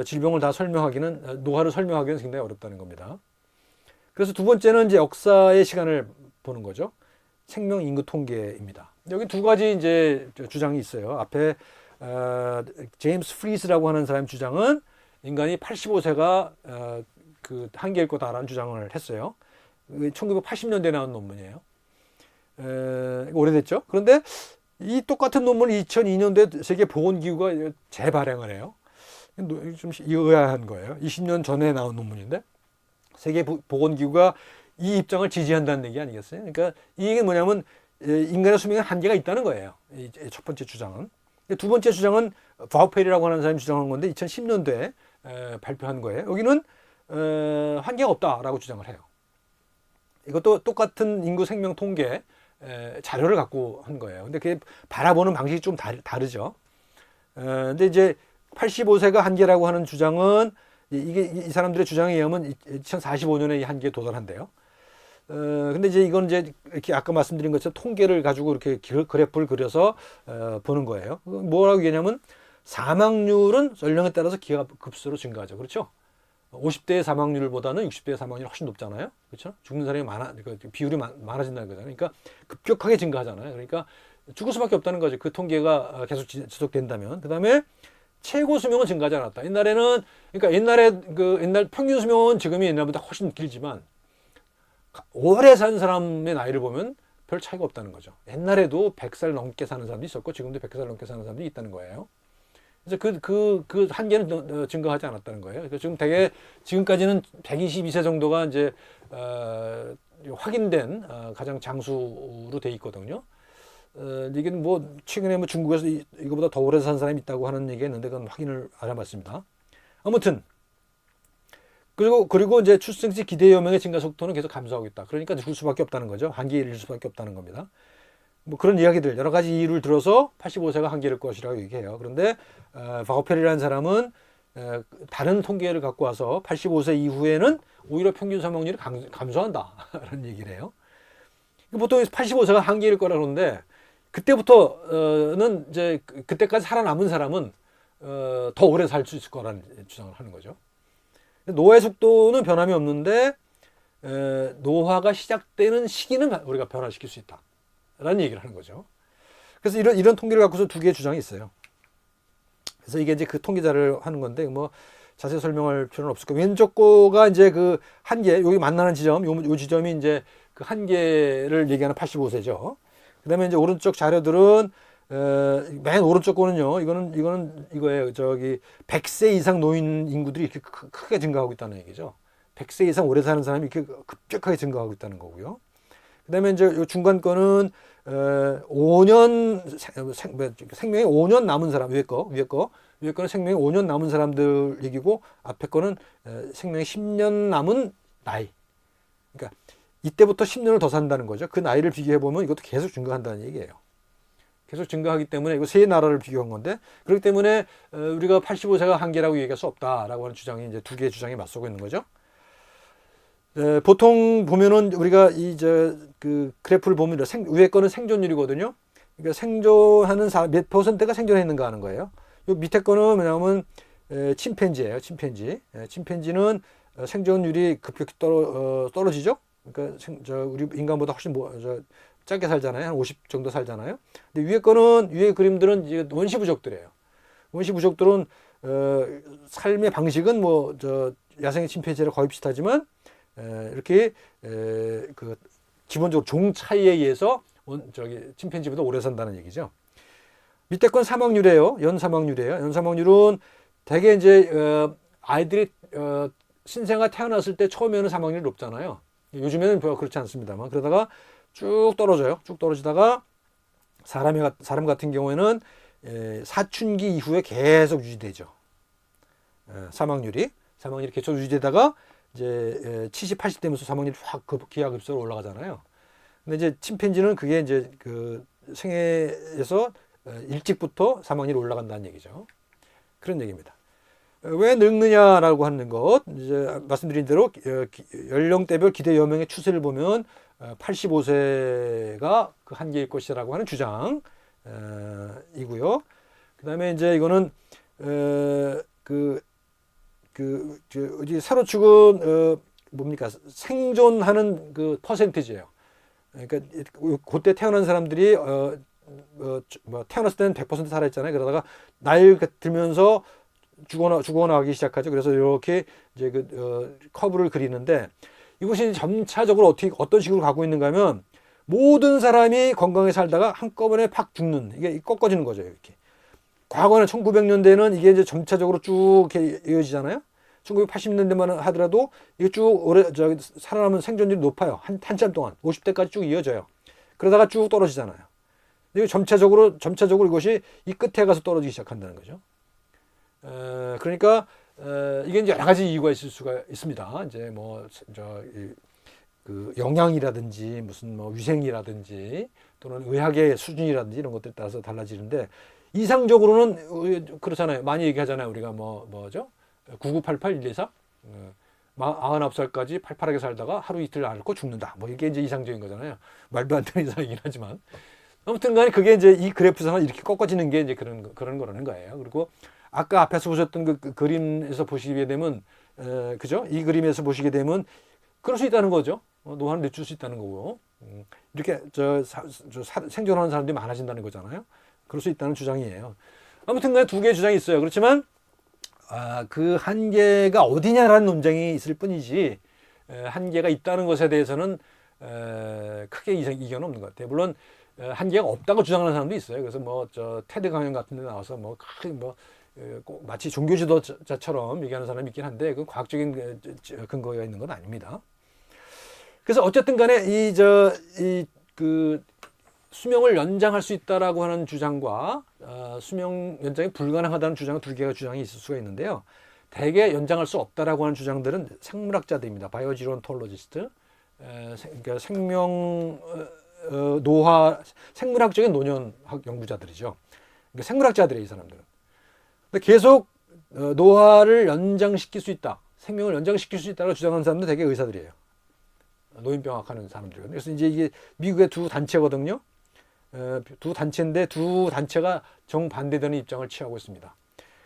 질병을 다 설명하기는, 노화를 설명하기는 굉장히 어렵다는 겁니다. 그래서 두 번째는 이제 역사의 시간을 보는 거죠. 생명 인구 통계입니다. 여기 두 가지 이제 주장이 있어요. 앞에 제임스 프리스라고 하는 사람 주장은 인간이 85세가 그 한계일 거다라는 주장을 했어요. 1980년대에 나온 논문이에요. 오래됐죠. 그런데 이 똑같은 논문을 2002년도에 세계보건기구가 재발행을 해요. 좀 의아한 거예요. 20년 전에 나온 논문인데 세계보건기구가 이 입장을 지지한다는 얘기 아니겠어요? 그러니까 이 얘기는 뭐냐면 인간의 수명에 한계가 있다는 거예요. 첫 번째 주장은. 두 번째 주장은 바우펠이라고 하는 사람이 주장한 건데 2010년도에 발표한 거예요. 여기는 한계가 없다라고 주장을 해요. 이것도 똑같은 인구 생명 통계 자료를 갖고 한 거예요. 근데 그게 바라보는 방식이 좀 다르죠. 근데 이제 85세가 한계라고 하는 주장은 이 사람들의 주장에 의하면 2045년에 이 한계에 도달한대요. 근데 이제 이건 이제 이렇게 아까 말씀드린 것처럼 통계를 가지고 이렇게 그래프를 그려서 보는 거예요. 뭐라고 얘기하냐면 사망률은 연령에 따라서 기하급수로 증가하죠. 그렇죠? 50대의 사망률보다는 60대의 사망률이 훨씬 높잖아요. 그렇죠? 죽는 사람이 비율이 많아진다는 거잖아요. 그러니까 급격하게 증가하잖아요. 그러니까 죽을 수밖에 없다는 거죠. 그 통계가 계속 지속된다면. 그다음에 최고 수명은 증가하지 않았다. 그러니까 옛날 평균 수명은 지금이 옛날보다 훨씬 길지만 오래 산 사람의 나이를 보면 별 차이가 없다는 거죠. 옛날에도 100살 넘게 사는 사람도 있었고 지금도 100살 넘게 사는 사람도 있다는 거예요. 그래서 그 한계는 증가하지 않았다는 거예요. 그러니까 지금 지금까지는 122세 정도가 이제 확인된 가장 장수로 돼 있거든요. 이게 뭐 최근에 뭐 중국에서 이거보다 더 오래 산 사람이 있다고 하는 얘기가 있는데 그건 확인을 안 해봤습니다. 아무튼 그리고 이제 출생시 기대 여명의 증가 속도는 계속 감소하고 있다. 그러니까 죽을 수밖에 없다는 거죠. 한계에 이를 수밖에 없다는 겁니다. 뭐 그런 이야기들 여러 가지 이유를 들어서 85세가 한계일 것이라고 얘기해요. 그런데 바우펠이라는 사람은 다른 통계를 갖고 와서 85세 이후에는 오히려 평균 사망률이 감소한다라는 얘기를 해요. 보통 85세가 한계일 거라 그러는데 그때부터는 이제 그때까지 살아남은 사람은 더 오래 살 수 있을 거라는 주장을 하는 거죠. 노화의 속도는 변함이 없는데 노화가 시작되는 시기는 우리가 변화시킬 수 있다라는 얘기를 하는 거죠. 그래서 이런 통계를 갖고서 두 개의 주장이 있어요. 그래서 이게 이제 그 통계자를 하는 건데 뭐 자세히 설명할 필요는 없을 거예요. 왼쪽 거가 이제 그 한계, 여기 만나는 지점, 요 지점이 이제 그 한계를 얘기하는 85세죠. 그다음에 이제 오른쪽 자료들은 맨 오른쪽 거는요. 이거예요. 저기 100세 이상 노인 인구들이 이렇게 크게 증가하고 있다는 얘기죠. 100세 이상 오래 사는 사람이 이렇게 급격하게 증가하고 있다는 거고요. 그다음에 이제 요 중간 거는 5년 생명이 5년 남은 사람 위에 거는 생명이 5년 남은 사람들 얘기고 앞에 거는 생명이 10년 남은 나이. 그러니까 이때부터 10년을 더 산다는 거죠. 그 나이를 비교해 보면 이것도 계속 증가한다는 얘기예요. 계속 증가하기 때문에 이거 세 나라를 비교한 건데 그렇기 때문에 우리가 85세가 한계라고 얘기할 수 없다라고 하는 주장이 이제 두 개의 주장이 맞서고 있는 거죠. 보통 보면은 우리가 그 그래프를 보면 위에 거는 생존율이거든요. 그러니까 생존하는 사람 몇 퍼센트가 생존했는가 하는 거예요. 요 밑에 거는 뭐냐면 침팬지예요. 침팬지는 생존율이 급격히 떨어지죠. 그러니까 우리 인간보다 훨씬 짧게 살잖아요. 한 50 정도 살잖아요. 근데 위에 그림들은 이제 원시 부족들이에요. 원시 부족들은 삶의 방식은 야생의 침팬지랑 거의 비슷하지만 이렇게 그 기본적으로 종 차이에 의해서 침팬지보다 오래 산다는 얘기죠. 밑에 건 사망률이에요. 연사망률이에요. 연사망률은 대개 이제 아이들이 신생아 태어났을 때 처음에는 사망률이 높잖아요. 요즘에는 그렇지 않습니다만 그러다가 쭉 떨어져요. 쭉 떨어지다가 사람 같은 경우에는 사춘기 이후에 계속 유지되죠. 사망률이 계속 유지되다가 이제 70, 80 되면서 사망률이 확 기하급수로 올라가잖아요. 근데 이제 침팬지는 그게 이제 그 생애에서 일찍부터 사망률이 올라간다는 얘기죠. 그런 얘기입니다. 왜 늙느냐라고 하는 것, 이제 말씀드린 대로 연령대별 기대 여명의 추세를 보면 85세가 그 한계일 것이라고 하는 주장이고요. 그다음에 이제 이거는 새로 죽은 뭡니까 생존하는 그 퍼센티지예요. 그러니까 그때 태어난 사람들이 태어났을 때는 100% 살아있잖아요. 그러다가 나이가 들면서 죽어나가기 시작하죠. 그래서 이렇게 이제 커브를 그리는데 이것이 점차적으로 어떤 식으로 가고 있는가 하면 모든 사람이 건강하게 살다가 한꺼번에 팍 죽는 이게 꺾어지는 거죠. 이렇게. 과거는 1900년대는 이게 이제 점차적으로 쭉 이렇게 이어지잖아요. 1980년대만 하더라도 이게 쭉 살아남은 생존율이 높아요. 한참 동안 50대까지 쭉 이어져요. 그러다가 쭉 떨어지잖아요. 이게 점차적으로 이것이 이 끝에 가서 떨어지기 시작한다는 거죠. 그러니까 이게 이제 여러 가지 이유가 있을 수가 있습니다. 이제 그 영양이라든지 무슨 위생이라든지 또는 의학의 수준이라든지 이런 것들에 따라서 달라지는데 이상적으로는 그렇잖아요. 많이 얘기하잖아요. 우리가 뭐죠? 9988 124 99살까지 팔팔하게 살다가 하루 이틀 앓고 죽는다. 이게 이제 이상적인 거잖아요. 말도 안 되는 이상이긴 하지만 아무튼 간에 그게 이제 이 그래프상은 이렇게 꺾어지는 게 이제 그런 거라는 거예요. 그리고 아까 앞에서 보셨던 그 그림에서 보시게 되면 그죠? 이 그림에서 보시게 되면 그럴 수 있다는 거죠. 노화를 늦출 수 있다는 거고 이렇게 생존하는 사람들이 많아진다는 거잖아요. 그럴 수 있다는 주장이에요. 아무튼 간에 두 개의 주장이 있어요. 그렇지만 그 한계가 어디냐라는 논쟁이 있을 뿐이지 한계가 있다는 것에 대해서는 크게 이견은 없는 것 같아요. 물론 한계가 없다고 주장하는 사람도 있어요. 그래서 테드 강연 같은 데 나와서 마치 종교 지도자처럼 얘기하는 사람이 있긴 한데 그 과학적인 근거가 있는 건 아닙니다. 그래서 어쨌든 간에 그 수명을 연장할 수 있다라고 하는 주장과 수명 연장이 불가능하다는 주장은 두 개가 주장이 있을 수가 있는데요. 대개 연장할 수 없다라고 하는 주장들은 생물학자들입니다. 바이오지론톨로지스트, 그러니까 노화 생물학적인 노년학 연구자들이죠. 그러니까 생물학자들이에요, 이 사람들은. 근데 계속 노화를 연장시킬 수 있다, 생명을 연장시킬 수 있다고 주장하는 사람들 대개 의사들이에요. 노인병학 하는 사람들이거든요. 그래서 이제 이게 미국의 두 단체거든요. 두 단체인데 두 단체가 정반대되는 입장을 취하고 있습니다.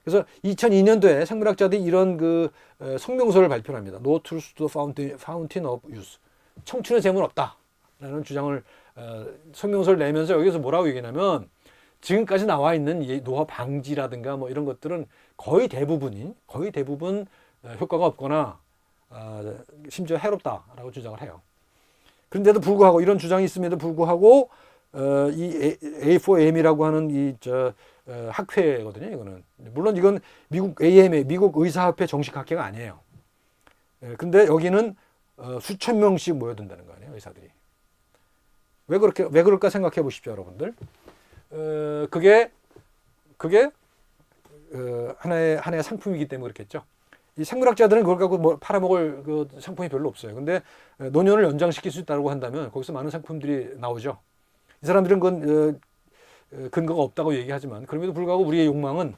그래서 2002년도에 생물학자들이 이런 그 성명서를 발표합니다. No truth to the fountain of youth. 청춘의 샘은 없다라는 주장을 성명서를 내면서 여기서 뭐라고 얘기하냐면 지금까지 나와 있는 노화 방지라든가 이런 것들은 거의 대부분 효과가 없거나 심지어 해롭다라고 주장을 해요. 그런데도 불구하고 이런 주장이 있음에도 불구하고 이 A4M이라고 하는 학회거든요. 이거는 물론 이건 미국 AMA 미국 의사협회 정식 학회가 아니에요. 근데 여기는 수천 명씩 모여든다는 거 아니에요, 의사들이. 왜 그럴까 생각해 보십시오, 여러분들. 그게 하나의 상품이기 때문에 그렇겠죠. 이 생물학자들은 그걸 갖고 팔아먹을 그 상품이 별로 없어요. 근데 노년을 연장시킬 수 있다고 한다면 거기서 많은 상품들이 나오죠. 이 사람들은 그건 근거가 없다고 얘기하지만 그럼에도 불구하고 우리의 욕망은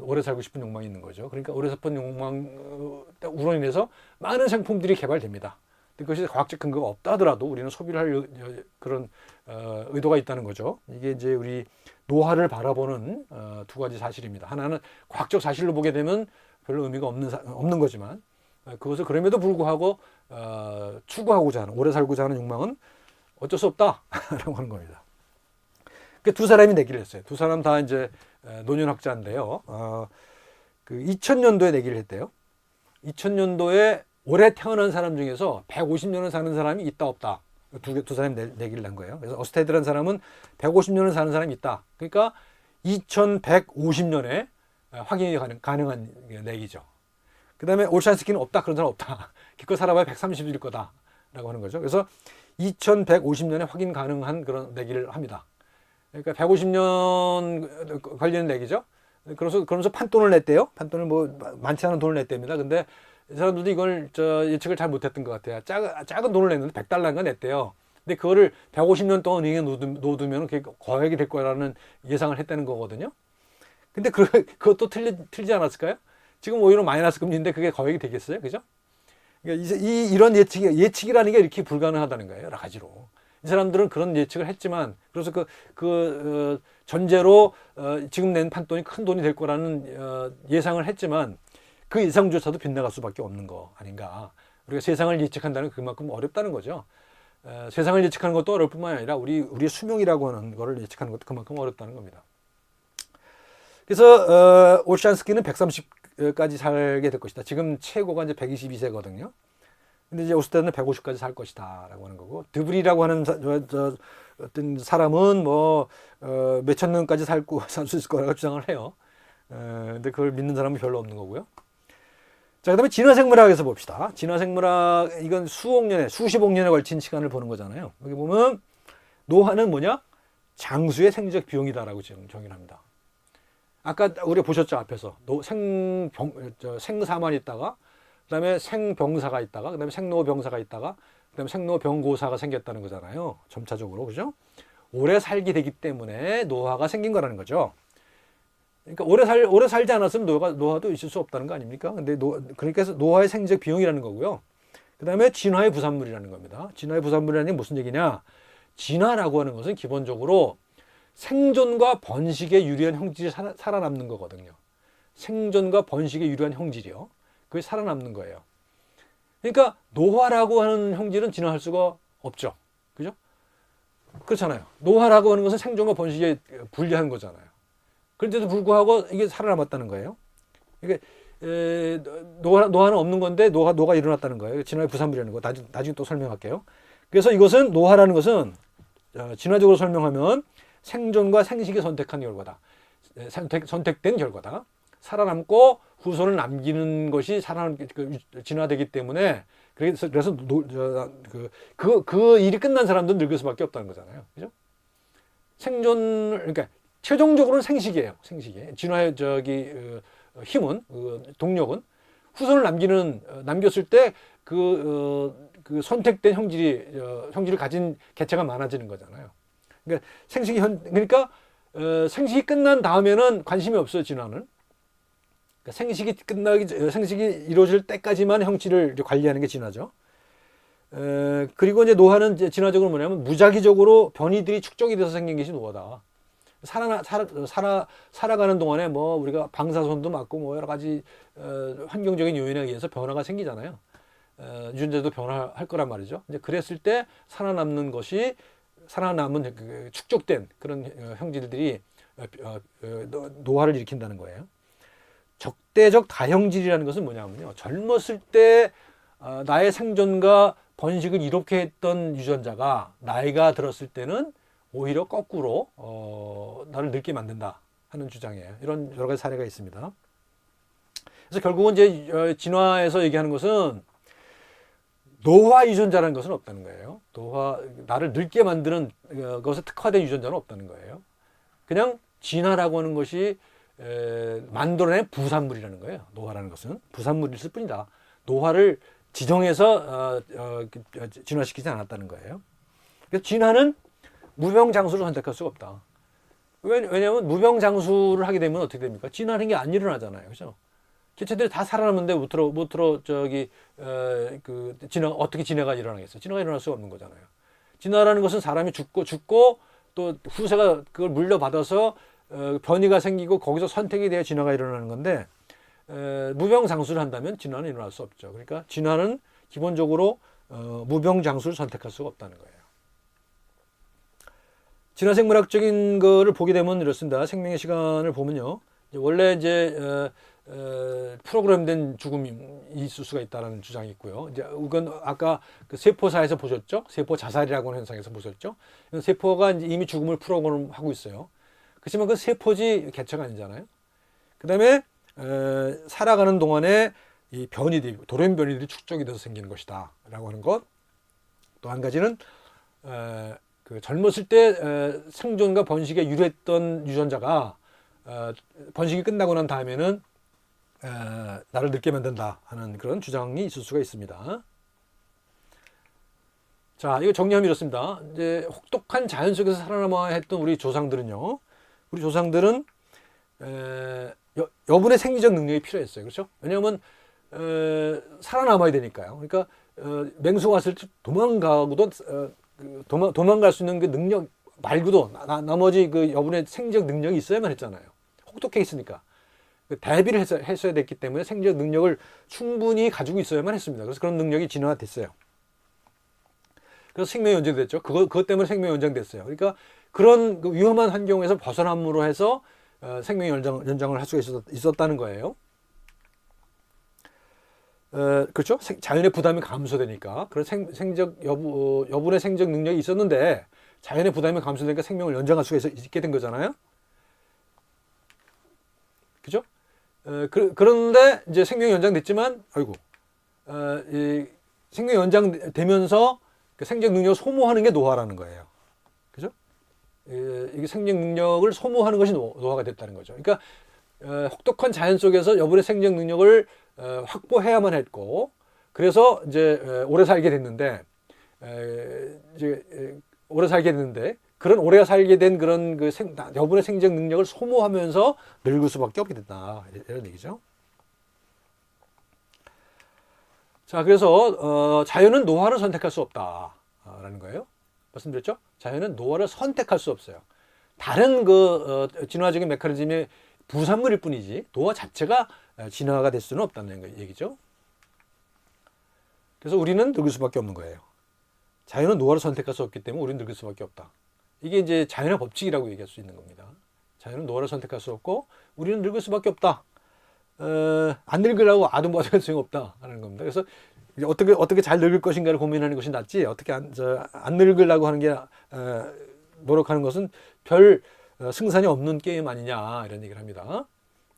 오래 살고 싶은 욕망이 있는 거죠. 그러니까 오래 살고 싶은 욕망으로 인해서 많은 상품들이 개발됩니다. 그것이 과학적 근거가 없다 하더라도 우리는 소비를 할 그런 의도가 있다는 거죠. 이게 이제 우리 노화를 바라보는 두 가지 사실입니다. 하나는 과학적 사실로 보게 되면 별로 의미가 없는 거지만 그것을 그럼에도 불구하고 추구하고자 하는, 오래 살고자 하는 욕망은 어쩔 수 없다라고 하는 겁니다. 그 두 사람이 내기를 했어요. 두 사람 다 이제 노년학자인데요. 그 2000년도에 내기를 했대요. 2000년도에 올해 태어난 사람 중에서 150년을 사는 사람이 있다 없다. 두 사람이 내기를 한 거예요. 그래서 어스테드라는 사람은 150년을 사는 사람이 있다. 그러니까 2150년에 확인이 가능한 내기죠. 그 다음에 올샨스키는 없다. 그런 사람 없다. 기껏 살아봐야 130일 거다라고 하는 거죠. 그래서 2150년에 확인 가능한 그런 내기를 합니다. 그러니까 150년 걸리는 내기죠. 그러면서 판돈을 냈대요. 판돈을 뭐 많지 않은 돈을 냈답니다. 근데 이 사람들도 이걸 예측을 잘 못했던 것 같아요. 작은 돈을 냈는데 100달러인가 냈대요. 근데 그거를 150년 동안 은행에 놓두면 그게 거액이 될 거라는 예상을 했다는 거거든요. 근데 그것도 틀리지 않았을까요? 지금 오히려 마이너스 금리인데 그게 거액이 되겠어요? 그죠? 그러니까 이런 예측이라는 게 이렇게 불가능하다는 거예요. 여러 가지로. 이 사람들은 그런 예측을 했지만, 그래서 전제로 지금 낸 판돈이 큰 돈이 될 거라는 예상을 했지만 그 예상조차도 빗나갈 수밖에 없는 거 아닌가. 우리가 세상을 예측한다는 그만큼 어렵다는 거죠. 세상을 예측하는 것도 어려울 뿐만 아니라 우리의 수명이라고 하는 거를 예측하는 것도 그만큼 어렵다는 겁니다. 그래서 올샨스키는 130까지 살게 될 것이다. 지금 최고가 이제 122세거든요. 근데 이제 오스테드는 150까지 살 것이다라고 하는 거고, 드브리라고 하는 어떤 사람은 뭐 몇천 년까지 살 수 있을 거라고 주장을 해요. 근데 그걸 믿는 사람은 별로 없는 거고요. 자, 그다음에 진화생물학에서 봅시다. 진화생물학, 이건 수십억 년에 걸친 시간을 보는 거잖아요. 여기 보면 노화는 뭐냐? 장수의 생적 비용이다라고 정의를 합니다. 아까 우리가 보셨죠, 앞에서 생사만 있다가, 그다음에 생병사가 있다가, 그다음에 생로병사가 있다가, 그다음에 생로병고사가 생겼다는 거잖아요. 점차적으로, 그죠? 오래 살게 되기 때문에 노화가 생긴 거라는 거죠. 그러니까 오래 살지 않았으면 노화도 있을 수 없다는 거 아닙니까? 근데 그러니까 노화의 생적 비용이라는 거고요. 그다음에 진화의 부산물이라는 겁니다. 진화의 부산물이라는 게 무슨 얘기냐? 진화라고 하는 것은 기본적으로 생존과 번식에 유리한 형질이 살아남는 거거든요. 생존과 번식에 유리한 형질이요. 그게 살아남는 거예요. 그러니까 노화라고 하는 형질은 진화할 수가 없죠. 그죠? 그렇잖아요. 노화라고 하는 것은 생존과 번식에 불리한 거잖아요. 그런데도 불구하고 이게 살아남았다는 거예요. 이게 노화는 없는 건데 노화가 일어났다는 거예요. 진화의 부산물이라는 거 나중에 또 설명할게요. 그래서 이것은 노화라는 것은 진화적으로 설명하면 생존과 생식이 선택한 결과다. 선택된 결과다. 살아남고 후손을 남기는 것이 진화되기 때문에, 그래서 그 일이 끝난 사람들은 늙을 수밖에 없다는 거잖아요. 그죠? 그러니까 최종적으로는 생식이에요. 진화의 힘은, 동력은 후손을 남겼을 때 그 선택된 형질을 가진 개체가 많아지는 거잖아요. 그러니까 생식이 끝난 다음에는 관심이 없어요, 진화는. 그러니까 생식이 이루어질 때까지만 형질을 관리하는 게 진화죠. 그리고 이제 노화는 이제 진화적으로 뭐냐면 무작위적으로 변이들이 축적이 돼서 생긴 것이 노화다. 살아가는 동안에 뭐 우리가 방사선도 맞고 뭐 여러 가지 환경적인 요인에 의해서 변화가 생기잖아요. 유전자도 변화할 거란 말이죠. 이제 그랬을 때 살아남는 축적된 그런 형질들이 노화를 일으킨다는 거예요. 적대적 다형질이라는 것은 뭐냐면요, 젊었을 때 나의 생존과 번식을 이롭게 했던 유전자가 나이가 들었을 때는 오히려 거꾸로 나를 늙게 만든다 하는 주장이에요. 이런 여러 가지 사례가 있습니다. 그래서 결국은 이제 진화에서 얘기하는 것은 노화 유전자라는 것은 없다는 거예요. 나를 늙게 만드는 것에 특화된 유전자는 없다는 거예요. 그냥 진화라고 하는 것이 만들어낸 부산물이라는 거예요. 노화라는 것은 부산물일 뿐이다. 노화를 지정해서 진화시키지 않았다는 거예요. 그래서 진화는 무병장수를 선택할 수가 없다. 왜냐하면 무병장수를 하게 되면 어떻게 됩니까? 진화하는 게 안 일어나잖아요. 그렇죠? 개체들이 다 살아남는데 어떻게 진화가 일어나겠어요? 진화가 일어날 수가 없는 거잖아요. 진화라는 것은 사람이 죽고 또 후세가 그걸 물려받아서 변이가 생기고 거기서 선택이 되어 진화가 일어나는 건데, 무병장수를 한다면 진화는 일어날 수 없죠. 그러니까 진화는 기본적으로 무병장수를 선택할 수가 없다는 거예요. 진화생물학적인 거를 보게 되면 이렇습니다. 생명의 시간을 보면요. 원래 이제 프로그램된 죽음이 있을 수가 있다는 주장이 있고요. 이제 이건 아까 그 세포사에서 보셨죠? 세포 자살이라고 하는 현상에서 보셨죠? 세포가 이제 이미 죽음을 프로그램하고 있어요. 그렇지만 그 세포지 개체가 아니잖아요. 그다음에 살아가는 동안에 이 변이들이 돌연변이들이 축적이 돼서 생기는 것이다라고 하는 것. 또 한 가지는 그 젊었을 때 생존과 번식에 유리했던 유전자가 번식이 끝나고 난 다음에는 나를 늙게 만든다 하는 그런 주장이 있을 수가 있습니다. 자, 이거 정리하면 이렇습니다. 이제 혹독한 자연 속에서 살아남아야 했던 우리 조상들은요. 우리 조상들은 여분의 생리적 능력이 필요했어요. 그렇죠? 왜냐하면 살아남아야 되니까요. 그러니까 맹수가 왔을 때 도망가고도 도망갈 수 있는 그 능력 말고도 나머지 그 여분의 생리적 능력이 있어야만 했잖아요. 혹독해 있으니까. 대비를 했어야 됐기 때문에 생리적 능력을 충분히 가지고 있어야만 했습니다. 그래서 그런 능력이 진화됐어요. 그래서 생명이 연장됐죠. 그것 때문에 생명이 연장됐어요. 그러니까 그런 그 위험한 환경에서 벗어남으로 해서 생명 연장을 할 수가 있었다는 거예요. 그렇죠? 자연의 부담이 감소되니까 그런 여분의 생적 능력이 있었는데 자연의 부담이 감소되니까 생명을 연장할 수가 있게 된 거잖아요. 그죠? 그런데 이제 생명이 연장됐지만, 이 생명이 연장되면서 그 생적 능력을 소모하는 게 노화라는 거예요. 그죠? 이게 생적 능력을 소모하는 것이 노화가 됐다는 거죠. 그러니까 혹독한 자연 속에서 여분의 생적 능력을 확보해야만 했고, 그래서 이제 오래 살게 됐는데, 그런 오래 살게 된 그런 그 여분의 생적 능력을 소모하면서 늙을 수밖에 없게 된다. 이런 얘기죠. 자, 그래서 자연은 노화를 선택할 수 없다라는 거예요. 말씀드렸죠? 자연은 노화를 선택할 수 없어요. 다른 그 진화적인 메커니즘의 부산물일 뿐이지 노화 자체가 진화가 될 수는 없다는 얘기죠. 그래서 우리는 늙을 수밖에 없는 거예요. 자연은 노화를 선택할 수 없기 때문에 우리는 늙을 수밖에 없다. 이게 이제 자연의 법칙이라고 얘기할 수 있는 겁니다. 자연은 노화를 선택할 수 없고 우리는 늙을 수밖에 없다. 안 늙으려고 아둥바둥 소용없다 하는 겁니다. 그래서 어떻게 잘 늙을 것인가를 고민하는 것이 낫지 어떻게 안 늙으려고 하는 게 노력하는 것은 별 승산이 없는 게임 아니냐 이런 얘기를 합니다.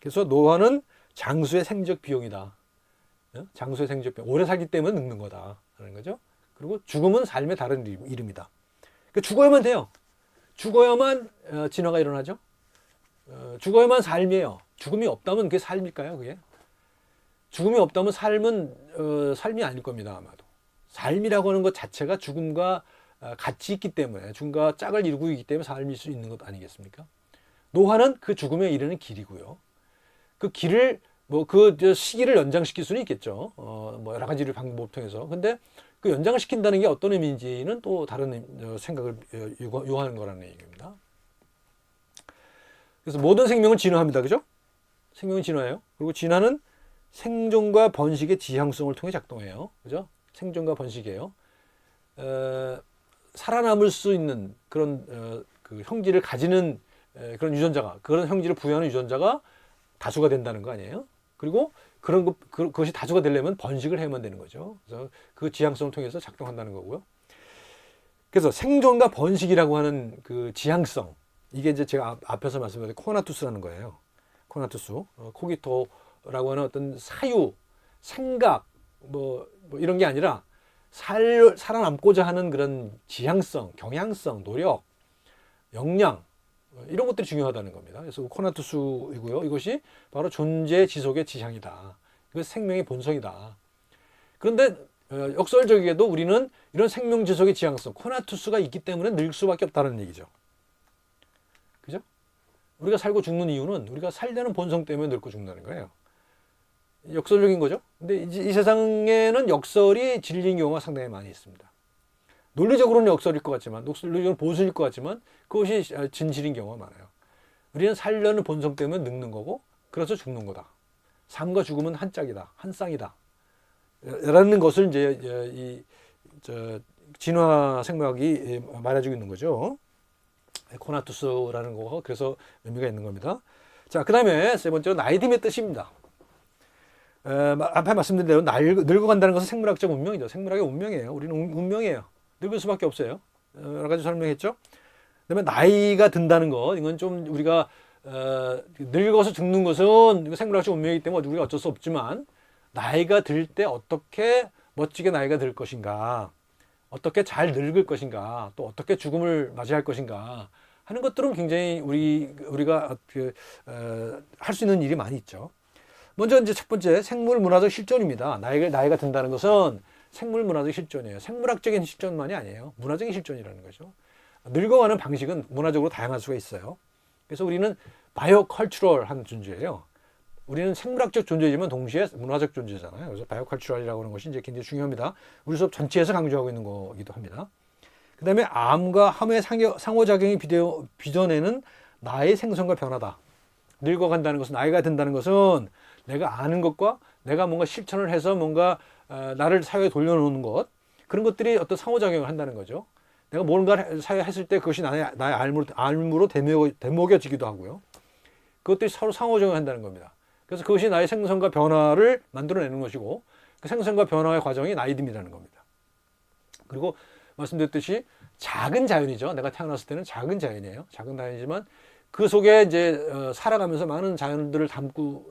그래서 노화는 장수의 생적 비용이다. 장수의 생적 비용. 오래 살기 때문에 늙는 거다 하는 거죠. 그리고 죽음은 삶의 다른 이름이다. 그러니까 죽어야만 돼요. 죽어야만 진화가 일어나죠. 죽어야만 삶이에요. 죽음이 없다면 그게 삶일까요? 그게 죽음이 없다면 삶은 삶이 아닐 겁니다. 아마도 삶이라고 하는 것 자체가 죽음과 같이 있기 때문에 죽음과 짝을 이루고 있기 때문에 삶일 수 있는 것 아니겠습니까? 노화는 그 죽음에 이르는 길이고요. 그 길을 그 시기를 연장시킬 수는 있겠죠. 여러 가지를 방법을 통해서. 근데 그 연장을 시킨다는 게 어떤 의미인지는 또 다른 생각을 요하는 거라는 얘기입니다. 그래서 모든 생명은 진화합니다. 그죠? 생명은 진화해요. 그리고 진화는 생존과 번식의 지향성을 통해 작동해요. 그죠? 생존과 번식이에요. 살아남을 수 있는 그런 그 형질을 가지는 그런 유전자가, 그런 형질을 부여하는 유전자가 다수가 된다는 거 아니에요? 그리고 그것이 다수가 되려면 번식을 해야만 되는 거죠. 그래서 그 지향성을 통해서 작동한다는 거고요. 그래서 생존과 번식이라고 하는 그 지향성, 이게 이제 제가 앞에서 말씀드린 코나투스라는 거예요. 코나투스, 코기토라고 하는 어떤 사유, 생각, 이런 게 아니라 살아남고자 하는 그런 지향성, 경향성, 노력, 역량, 이런 것들이 중요하다는 겁니다. 그래서 코나투스이고요. 이것이 바로 존재 지속의 지향이다. 이것이 생명의 본성이다. 그런데 역설적이게도 우리는 이런 생명 지속의 지향성, 코나투스가 있기 때문에 늙을 수밖에 없다는 얘기죠. 그죠? 우리가 살고 죽는 이유는 우리가 살려는 본성 때문에 늙고 죽는다는 거예요. 역설적인 거죠. 근데 이 세상에는 역설이 진리인 경우가 상당히 많이 있습니다. 논리적으로는 역설일 것 같지만, 논리적으로는 보수일 것 같지만, 그것이 진실인 경우가 많아요. 우리는 살려는 본성 때문에 늙는 거고, 그래서 죽는 거다. 삶과 죽음은 한 짝이다, 한 쌍이다. 라는 것을 이제 진화 생물학이 말해주고 있는 거죠. 코나투스라는 거, 그래서 의미가 있는 겁니다. 자, 그 다음에 세 번째로 나이듦의 뜻입니다. 앞에 말씀드린 대로 늙어간다는 것은 생물학적 운명이죠. 생물학의 운명이에요. 우리는 운명이에요. 늙을 수밖에 없어요. 여러 가지 설명했죠. 그다음에 나이가 든다는 것, 이건 좀 우리가 늙어서 죽는 것은 생물학적 운명이기 때문에 우리가 어쩔 수 없지만, 나이가 들 때 어떻게 멋지게 나이가 들 것인가, 어떻게 잘 늙을 것인가, 또 어떻게 죽음을 맞이할 것인가 하는 것들은 굉장히 우리가 할 수 있는 일이 많이 있죠. 먼저 이제 첫 번째 생물 문화적 실존입니다. 나이가 든다는 것은 생물 문화적 실존이에요. 생물학적인 실존만이 아니에요. 문화적인 실존이라는 거죠. 늙어가는 방식은 문화적으로 다양할 수가 있어요. 그래서 우리는 바이오 컬처럴한 존재예요. 우리는 생물학적 존재지만 동시에 문화적 존재잖아요. 그래서 바이오 컬처럴이라고 하는 것이 이제 굉장히 중요합니다. 우리 수업 전체에서 강조하고 있는 거기도 합니다. 그 다음에 암과 함의 상호작용이 빚어내는 나의 생성과 변화다. 늙어간다는 것은, 나이가 든다는 것은 내가 아는 것과 내가 뭔가 실천을 해서 뭔가 나를 사회에 돌려놓는 것, 그런 것들이 어떤 상호작용을 한다는 거죠. 내가 뭔가를 사회에 했을 때 그것이 나의 알무로 되먹여지기도 하고요. 그것들이 서로 상호작용을 한다는 겁니다. 그래서 그것이 나의 생성과 변화를 만들어내는 것이고, 그 생성과 변화의 과정이 나이듦이라는 겁니다. 그리고 말씀드렸듯이 작은 자연이죠. 내가 태어났을 때는 작은 자연이에요. 작은 자연이지만 그 속에 이제 살아가면서 많은 자연들을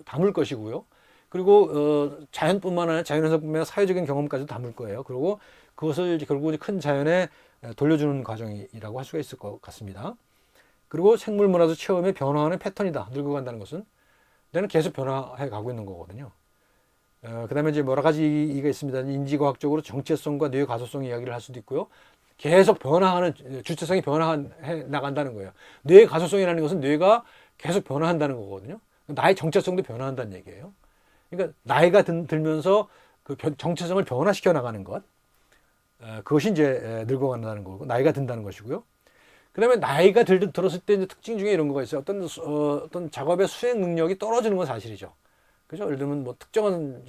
담을 것이고요. 그리고 자연뿐만 아니라 자연현상뿐만 아니라 사회적인 경험까지도 담을 거예요. 그리고 그것을 이제 결국 큰 자연에 돌려주는 과정이라고 할 수가 있을 것 같습니다. 그리고 생물 문화적 체험의 변화하는 패턴이다. 늙어간다는 것은 내는 계속 변화해 가고 있는 거거든요. 그 다음에 이제 여러 가지가 있습니다. 인지과학적으로 정체성과 뇌 가소성 이야기를 할 수도 있고요. 계속 변화하는, 주체성이 변화해 나간다는 거예요. 뇌의 가소성이라는 것은 뇌가 계속 변화한다는 거거든요. 나의 정체성도 변화한다는 얘기예요. 그러니까 나이가 들면서 그 정체성을 변화시켜 나가는 것, 그것이 이제 늙어간다는 거고, 나이가 든다는 것이고요. 그 다음에 나이가 들었을 때 이제 특징 중에 이런 거가 있어요. 어떤 작업의 수행 능력이 떨어지는 건 사실이죠. 그죠? 예를 들면 뭐 특정한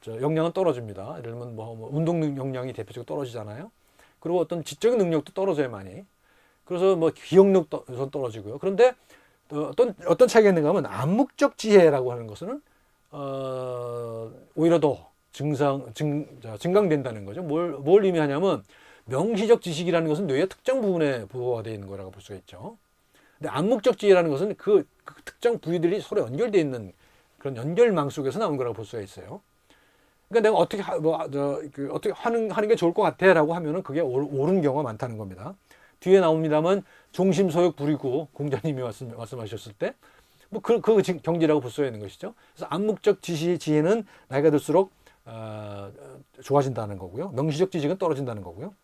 역량은 떨어집니다. 예를 들면 뭐 운동 역량이 대표적으로 떨어지잖아요. 그리고 어떤 지적인 능력도 떨어져요, 많이. 그래서 뭐 기억력도 떨어지고요. 그런데 어떤 차이가 있는가 하면 암묵적 지혜라고 하는 것은 오히려 더 증강된다는 거죠. 뭘 의미하냐면 명시적 지식이라는 것은 뇌의 특정 부분에 부호가 되어 있는 거라고 볼 수가 있죠. 근데 암묵적 지혜라는 것은 그 특정 부위들이 서로 연결되어 있는 그런 연결망 속에서 나온 거라고 볼 수가 있어요. 그러니까 내가 어떻게 하는 게 좋을 것 같아라고 하면은 그게 옳은 경우가 많다는 겁니다. 뒤에 나옵니다만 종심소욕 부리고 공자님이 말씀하셨을 때 뭐 그 경지라고 볼 수가 있는 것이죠. 그래서 암묵적 지혜는 나이가 들수록 좋아진다는 거고요. 명시적 지식은 떨어진다는 거고요.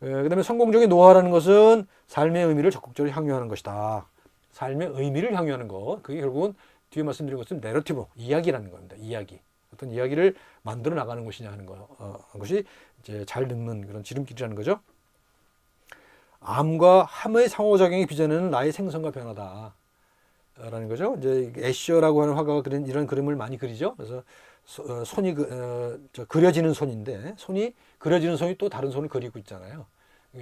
그다음에 성공적인 노화라는 것은 삶의 의미를 적극적으로 향유하는 것이다. 삶의 의미를 향유하는 것. 그게 결국은 뒤에 말씀드린 것처럼 내러티브, 이야기라는 겁니다. 이야기. 어떤 이야기를 만들어 나가는 것이냐 하는 것이 이제 잘 늙는 그런 지름길이라는 거죠. 암과 함의 상호작용이 빚어내는 나의 생성과 변화다. 라는 거죠. 이제 애셔라고 하는 화가가 그린 이런 그림을 많이 그리죠. 그래서 손이 그려지는 손인데 그려지는 손이 또 다른 손을 그리고 있잖아요.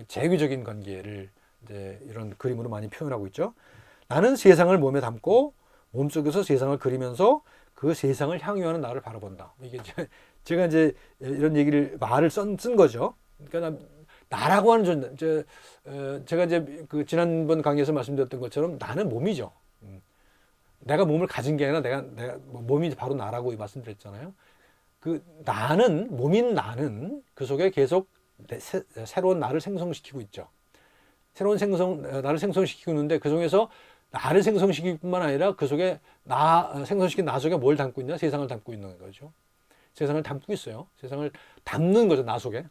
재규적인 관계를 이제 이런 그림으로 많이 표현하고 있죠. 나는 세상을 몸에 담고 몸속에서 세상을 그리면서 그 세상을 향유하는 나를 바라본다. 이게 제가 이제 이런 말을 쓴 거죠. 그러니까 나라고 하는 존재, 제가 이제 그 지난번 강의에서 말씀드렸던 것처럼 나는 몸이죠. 내가 몸을 가진 게 아니라 내가 몸이 바로 나라고 말씀드렸잖아요. 그 몸인 나는 그 속에 계속 새로운 나를 생성시키고 있죠. 새로운 나를 생성시키고 있는데 그 속에서 나를 생성시킬 뿐만 아니라 그 속에 생성시킨 나 속에 뭘 담고 있냐? 세상을 담고 있는 거죠. 세상을 담고 있어요. 세상을 담는 거죠, 나 속에.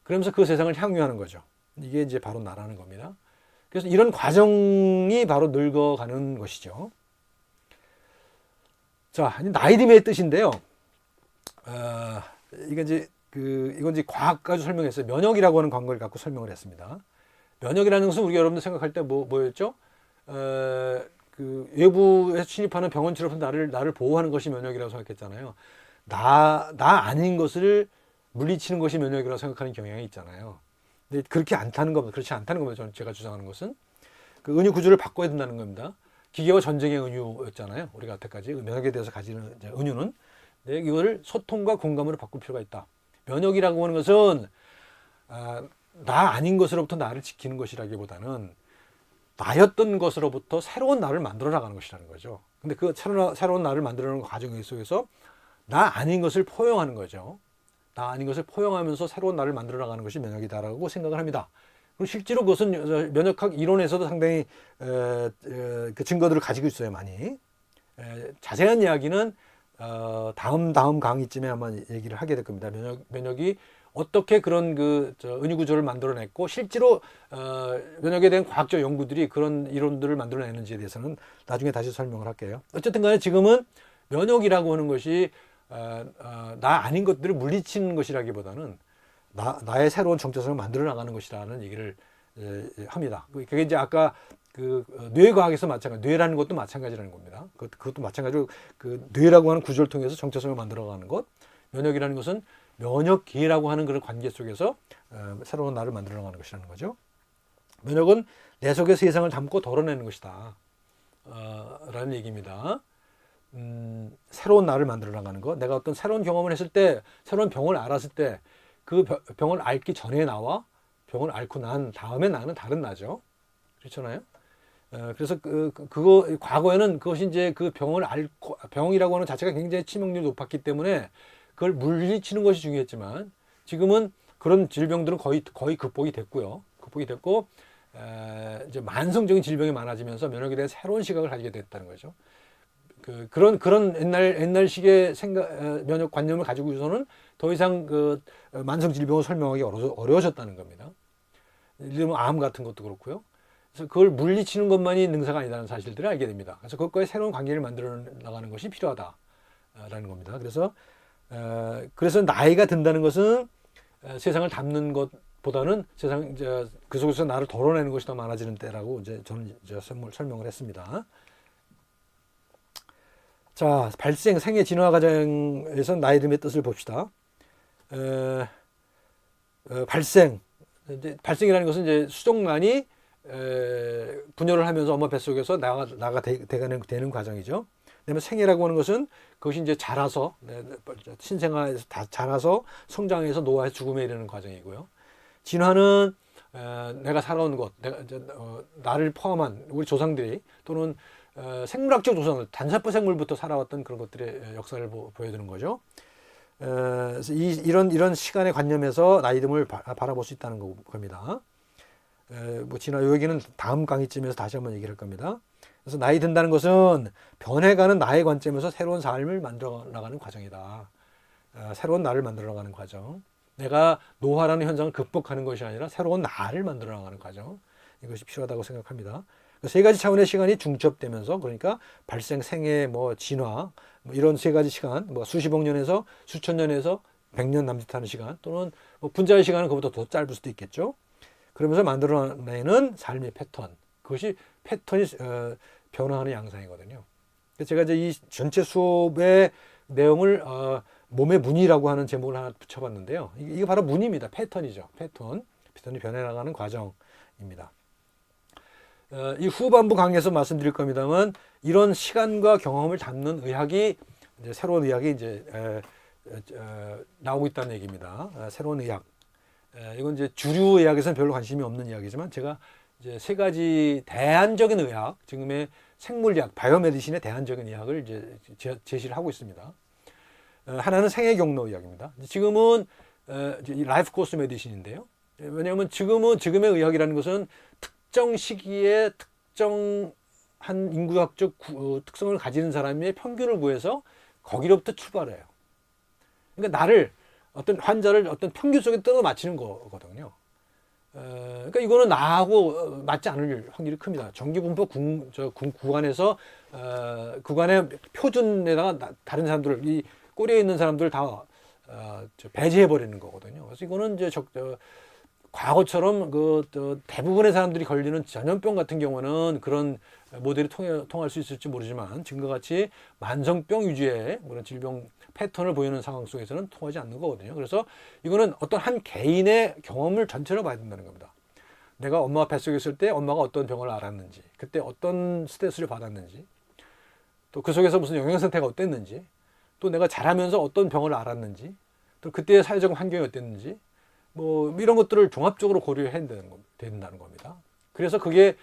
그러면서 그 세상을 향유하는 거죠. 이게 이제 바로 나라는 겁니다. 그래서 이런 과정이 바로 늙어가는 것이죠. 자, 나이듦의 뜻인데요. 이건 이제 과학 가지고 설명했어요. 면역이라고 하는 관계를 갖고 설명을 했습니다. 면역이라는 것은 우리가 여러분들 생각할 때 뭐였죠? 그 외부에서 침입하는 병원 치료로부터 나를 보호하는 것이 면역이라고 생각했잖아요. 나 아닌 것을 물리치는 것이 면역이라고 생각하는 경향이 있잖아요. 근데 그렇지 않다는 겁니다. 제가 주장하는 것은 그 은유 구조를 바꿔야 된다는 겁니다. 기계와 전쟁의 은유였잖아요. 우리가 여태까지 면역에 대해서 가지는 은유는. 근데 이거를 소통과 공감으로 바꿀 필요가 있다. 면역이라고 하는 것은 나 아닌 것으로부터 나를 지키는 것이라기보다는 나였던 것으로부터 새로운 나를 만들어 나가는 것이라는 거죠. 근데 그 새로운 나를 만들어 나가는 과정 속에서 나 아닌 것을 포용하는 거죠. 나 아닌 것을 포용하면서 새로운 나를 만들어 나가는 것이 면역이다라고 생각을 합니다. 그리고 실제로 그것은 면역학 이론에서도 상당히 그 증거들을 가지고 있어요. 많이. 자세한 이야기는 다음 강의쯤에 한번 얘기를 하게 될 겁니다. 면역이 어떻게 그런 은유 구조를 만들어냈고 실제로 면역에 대한 과학적 연구들이 그런 이론들을 만들어내는지에 대해서는 나중에 다시 설명을 할게요. 어쨌든 간에 지금은 면역이라고 하는 것이 나 아닌 것들을 물리치는 것이라기보다는 나의 새로운 정체성을 만들어 나가는 것이라는 얘기를 합니다. 그게 이제 아까 그 뇌과학에서 뇌라는 것도 마찬가지라는 겁니다. 그것도 마찬가지로 그 뇌라고 하는 구조를 통해서 정체성을 만들어가는 것, 면역이라는 것은 면역기라고 하는 그런 관계 속에서 새로운 나를 만들어 나가는 것이라는 거죠. 면역은 내 속에 세상을 담고 덜어내는 것이다. 라는 얘기입니다. 새로운 나를 만들어 나가는 것. 내가 어떤 새로운 경험을 했을 때, 새로운 병을 알았을 때, 그 병을 앓기 전에 나와 병을 앓고 난 다음에 나는 다른 나죠. 그렇잖아요. 그래서 그거 과거에는 그것이 이제 그 병이라고 하는 자체가 굉장히 치명률이 높았기 때문에 그걸 물리치는 것이 중요했지만 지금은 그런 질병들은 거의 극복이 됐고요. 극복이 됐고 이제 만성적인 질병이 많아지면서 면역에 대한 새로운 시각을 가지게 됐다는 거죠. 그런 옛날식의 면역 관념을 가지고 있어서는 더 이상 그 만성 질병을 설명하기 어려워졌다는 겁니다. 예를 들면 암 같은 것도 그렇고요. 그래서 그걸 물리치는 것만이 능사가 아니라는 사실들을 알게 됩니다. 그래서 그것과의 새로운 관계를 만들어 나가는 것이 필요하다라는 겁니다. 그래서 나이가 든다는 것은 세상을 담는 것보다는 그 속에서 나를 덜어내는 것이 더 많아지는 때라고 이제 저는 설명을 했습니다. 자, 생의 진화 과정에서 나이 듦의 뜻을 봅시다. 발생이라는 것은 이제 수정란이 분열을 하면서 엄마 뱃속에서 나가 되는 과정이죠. 그다음에 생애라고 하는 것은 그것이 이제 자라서 신생아에서 다 자라서 성장해서 노화해서 죽음에 이르는 과정이고요. 진화는 내가 살아온 것, 나를 포함한 우리 조상들이 또는 생물학적 조상들, 단세포 생물부터 살아왔던 그런 것들의 역사를 보여주는 거죠. 그래서 이런 시간의 관념에서 나이듦을 바라볼 수 있다는 겁니다. 진화 요 얘기는 다음 강의쯤에서 다시 한번 얘기를 할 겁니다. 그래서 나이 든다는 것은 변해가는 나의 관점에서 새로운 삶을 만들어 나가는 과정이다. 새로운 나를 만들어 나가는 과정. 내가 노화라는 현상을 극복하는 것이 아니라 새로운 나를 만들어 나가는 과정. 이것이 필요하다고 생각합니다. 세 가지 차원의 시간이 중첩되면서 그러니까 발생, 생애, 진화 이런 세 가지 시간, 수십억 년에서 수천 년에서 100년 남짓하는 시간 또는 분자의 시간은 그보다 더 짧을 수도 있겠죠. 그러면서 만들어내는 삶의 패턴. 그것이 패턴이 변화하는 양상이거든요. 그래서 제가 이제 이 전체 수업의 내용을 몸의 문이라고 하는 제목을 하나 붙여봤는데요. 이게 바로 문입니다. 패턴이죠. 패턴이 변해나가는 과정입니다. 이 후반부 강의에서 말씀드릴 겁니다만 이런 시간과 경험을 담는 의학이 이제 새로운 의학이 이제 나오고 있다는 얘기입니다. 새로운 의학. 이건 이제 주류 의학에서는 별로 관심이 없는 이야기지만 제가 이제 세 가지 대안적인 의학, 지금의 생물의학, 바이오메디신의 대안적인 의학을 이제 제시를 하고 있습니다. 하나는 생애 경로 의학입니다. 지금은 라이프 코스 메디신인데요. 왜냐하면 지금의 의학이라는 것은 특정 시기에 특정한 인구학적 특성을 가지는 사람의 평균을 구해서 거기로부터 출발해요. 그러니까 어떤 환자를 어떤 평균 속에 뜯어 맞히는 거거든요. 그러니까 이거는 나하고 맞지 않을 확률이 큽니다. 정기분포 구간에서 구간의 표준에다가 다른 사람들을 이 꼬리에 있는 사람들을 다 배제해 버리는 거거든요. 그래서 이거는 이제 과거처럼 대부분의 사람들이 걸리는 전염병 같은 경우는 그런 모델이 통할 수 있을지 모르지만 지금과 같이 만성병 위주의 그런 질병 패턴을 보이는 상황 속에서는 통하지 않는 거거든요. 그래서 이거는 어떤 한 개인의 경험을 전체로 봐야 된다는 겁니다. 내가 엄마 뱃속에 있을 때 엄마가 어떤 병을 앓았는지, 그때 어떤 스트레스를 받았는지, 또 그 속에서 무슨 영양 상태가 어땠는지, 또 내가 자라면서 어떤 병을 앓았는지, 또 그때의 사회적 환경이 어땠는지, 뭐 이런 것들을 종합적으로 고려해야 된다는 겁니다. 그래서 그게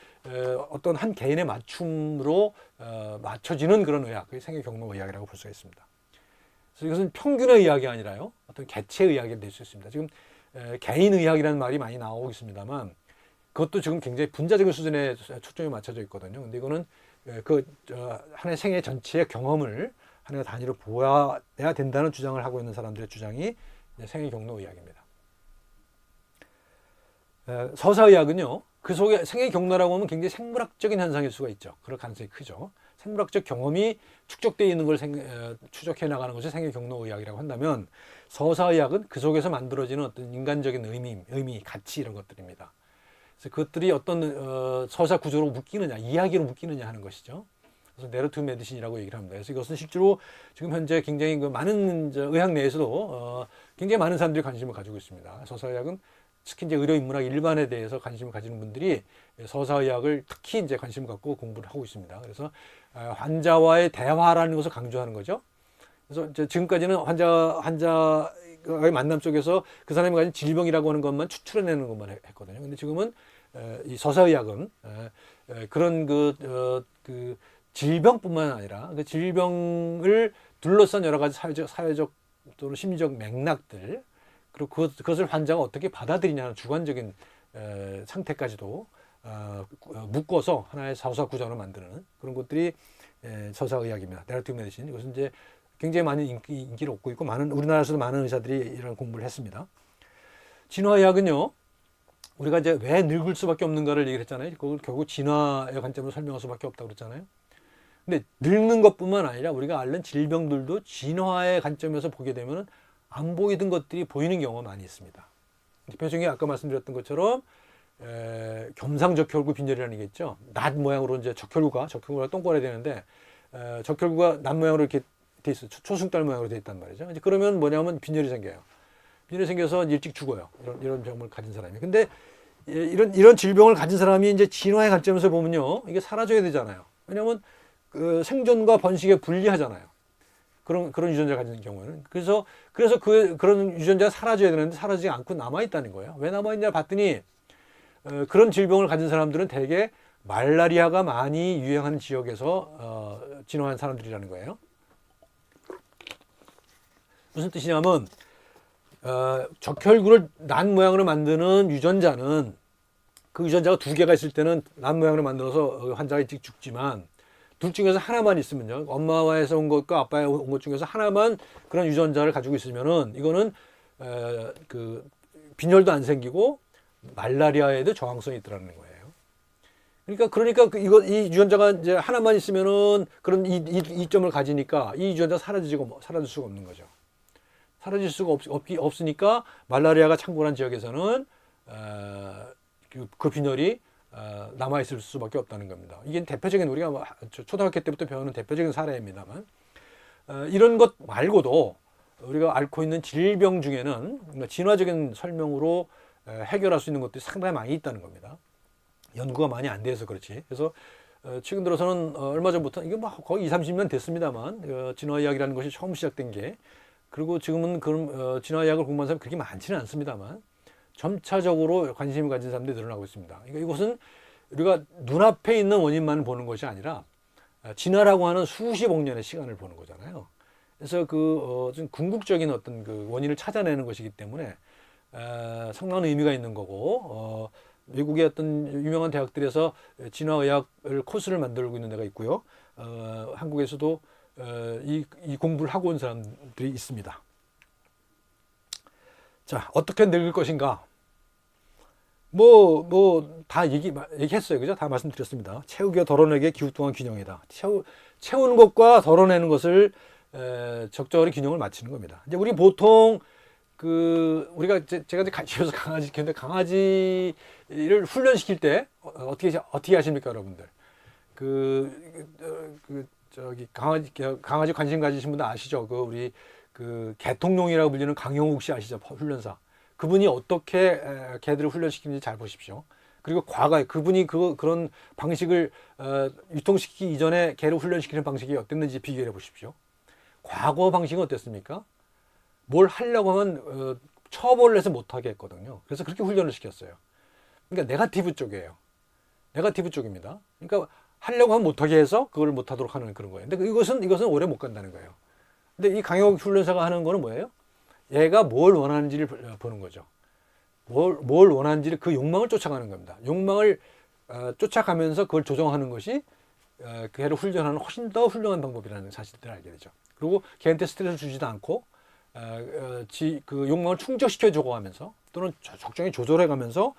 어떤 한 개인의 맞춤으로 맞춰지는 그런 의학, 그게 생애경로의학이라고 볼 수가 있습니다. 그래서 이것은 평균의 의학이 아니라요, 어떤 개체의 의학이 될 수 있습니다. 지금 개인의학이라는 말이 많이 나오고 있습니다만 그것도 지금 굉장히 분자적인 수준에 초점이 맞춰져 있거든요. 근데 이거는 하나의 생애 전체의 경험을 하나의 단위로 보아야 된다는 주장을 하고 있는 사람들의 주장이 생애경로의학입니다. 서사의학은요, 그 속에 생애경로라고 하면 굉장히 생물학적인 현상일 수가 있죠. 그럴 가능성이 크죠. 생물학적 경험이 축적되어 있는 걸 추적해 나가는 것이 생애경로의학이라고 한다면, 서사의학은 그 속에서 만들어지는 어떤 인간적인 의미, 가치 이런 것들입니다. 그래서 그것들이 어떤 서사 구조로 묶이느냐, 이야기로 묶이느냐 하는 것이죠. 그래서 내러티브 메디신이라고 얘기를 합니다. 그래서 이것은 실제로 지금 현재 굉장히 많은 의학 내에서도 굉장히 많은 사람들이 관심을 가지고 있습니다. 서사의학은 특히 이제 의료 인문학 일반에 대해서 관심을 가지는 분들이 서사의학을 특히 이제 관심을 갖고 공부를 하고 있습니다. 그래서 환자와의 대화라는 것을 강조하는 거죠. 그래서 지금까지는 환자와의 만남 속에서 그 사람이 가진 질병이라고 하는 것만 추출해내는 것만 했거든요. 근데 지금은 이 서사의학은 그런 그 질병뿐만 아니라 그 질병을 둘러싼 여러 가지 사회적 또는 심리적 맥락들, 그리고 그것을 환자가 어떻게 받아들이냐는 주관적인 상태까지도 묶어서 하나의 서사 구조를 만드는 그런 것들이 서사의학입니다. 내러티브 메디신. 이것은 이제 굉장히 많은 인기를 얻고 있고, 우리나라에서도 많은 의사들이 이런 공부를 했습니다. 진화의학은요, 우리가 이제 왜 늙을 수밖에 없는가를 얘기를 했잖아요. 그걸 결국 진화의 관점으로 설명할 수밖에 없다고 그랬잖아요. 근데 늙는 것뿐만 아니라 우리가 앓는 질병들도 진화의 관점에서 보게 되면 안 보이던 것들이 보이는 경우가 많이 있습니다. 대표적인 게 아까 말씀드렸던 것처럼 겸상적혈구 빈혈이라는 게 있죠. 낫 모양으로 이제 적혈구가 똥꼬래 되는데 적혈구가 낫 모양으로 이렇게 돼 있어, 초승달 모양으로 돼 있단 말이죠. 이제 그러면 뭐냐면 빈혈이 생겨요. 빈혈이 생겨서 일찍 죽어요. 이런 병을 가진 사람이. 근데 이런 질병을 가진 사람이 이제 진화의 관점에서 보면요, 이게 사라져야 되잖아요. 왜냐하면 생존과 번식에 불리하잖아요. 그런 유전자를 가진 경우에는. 그래서 그런 유전자가 사라져야 되는데 사라지지 않고 남아있다는 거예요. 왜 남아있냐 봤더니 그런 질병을 가진 사람들은 대개 말라리아가 많이 유행하는 지역에서 진화한 사람들이라는 거예요. 무슨 뜻이냐면 적혈구를 난 모양으로 만드는 유전자는, 그 유전자가 두 개가 있을 때는 난 모양으로 만들어서 환자가 일찍 죽지만, 둘 중에서 하나만 있으면요, 엄마와에서 온 것과 아빠에 온 것 중에서 하나만 그런 유전자를 가지고 있으면은 이거는 그 빈혈도 안 생기고 말라리아에도 저항성이 있더라는 거예요. 그러니까 이 유전자가 이제 하나만 있으면은 그런 이점을 가지니까 이 유전자가 사라질 수가 없는 거죠. 사라질 수가 없으니까 말라리아가 창궐한 지역에서는 그 빈혈이 남아있을 수밖에 없다는 겁니다. 이게 대표적인, 우리가 초등학교 때부터 배우는 대표적인 사례입니다만, 이런 것 말고도 우리가 앓고 있는 질병 중에는 진화적인 설명으로 해결할 수 있는 것들이 상당히 많이 있다는 겁니다. 연구가 많이 안 돼서 그렇지. 그래서 최근 들어서는 얼마 전부터, 이게 뭐 거의 20, 30년 됐습니다만, 진화의학이라는 것이 처음 시작된 게, 그리고 지금은 그런 진화의학을 공부하는 사람이 그렇게 많지는 않습니다만 점차적으로 관심을 가진 사람들이 늘어나고 있습니다. 그러니까 이것은 우리가 눈앞에 있는 원인만 보는 것이 아니라 진화라고 하는 수십억 년의 시간을 보는 거잖아요. 그래서 좀 궁극적인 어떤 그 원인을 찾아내는 것이기 때문에 상당한 의미가 있는 거고, 미국의 어떤 유명한 대학들에서 진화의학을 코스를 만들고 있는 데가 있고요. 한국에서도 이 공부를 하고 온 사람들이 있습니다. 자, 어떻게 늙을 것인가? 다 얘기했어요. 그죠? 다 말씀드렸습니다. 채우기와 덜어내기의 기후동안 균형이다. 채우는 것과 덜어내는 것을 적절히 균형을 맞추는 겁니다. 이제 우리 보통 우리가 제가 이제 집에서 강아지 키우는데 강아지를 훈련시킬 때 어떻게 하십니까, 여러분들? 저기 강아지 관심 가지신 분들 아시죠? 우리 개통룡이라고 불리는 강용욱 씨 아시죠? 훈련사. 그분이 어떻게 개들을 훈련시키는지 잘 보십시오. 그리고 과거에 그분이 그런 방식을 유통시키기 이전에 개를 훈련시키는 방식이 어땠는지 비교해 보십시오. 과거 방식은 어땠습니까? 뭘 하려고 하면 처벌을 해서 못하게 했거든요. 그래서 그렇게 훈련을 시켰어요. 그러니까 네거티브 쪽이에요. 네거티브 쪽입니다. 그러니까 하려고 하면 못하게 해서 그걸 못하도록 하는 그런 거예요. 근데 이것은 오래 못 간다는 거예요. 근데 이 강용 훈련사가 하는 거는 뭐예요? 얘가 뭘 원하는지를 보는 거죠. 뭘 원하는지를 그 욕망을 쫓아가는 겁니다. 욕망을 쫓아가면서 그걸 조정하는 것이 걔를 훈련하는 훨씬 더 훌륭한 방법이라는 사실들을 알게 되죠. 그리고 걔한테 스트레스를 주지도 않고 그 욕망을 충족시켜 주고 하면서 또는 적정히 조절해 가면서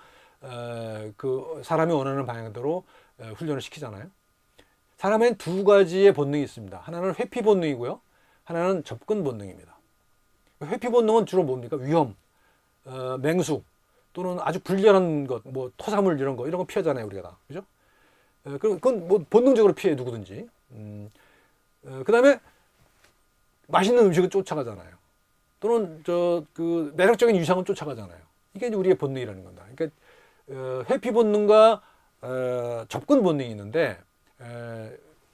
그 사람이 원하는 방향대로 훈련을 시키잖아요. 사람엔 두 가지의 본능이 있습니다. 하나는 회피 본능이고요. 하나는 접근 본능입니다. 회피 본능은 주로 뭡니까? 위험, 맹수 또는 아주 불리한 것, 뭐 토사물 이런 거 피하잖아요, 우리가 다. 그죠? 그건 뭐 본능적으로 피해 누구든지. 그다음에 맛있는 음식을 쫓아가잖아요. 또는 매력적인 유상을 쫓아가잖아요. 이게 이제 우리의 본능이라는 겁니다. 그러니까 회피 본능과 접근 본능이 있는데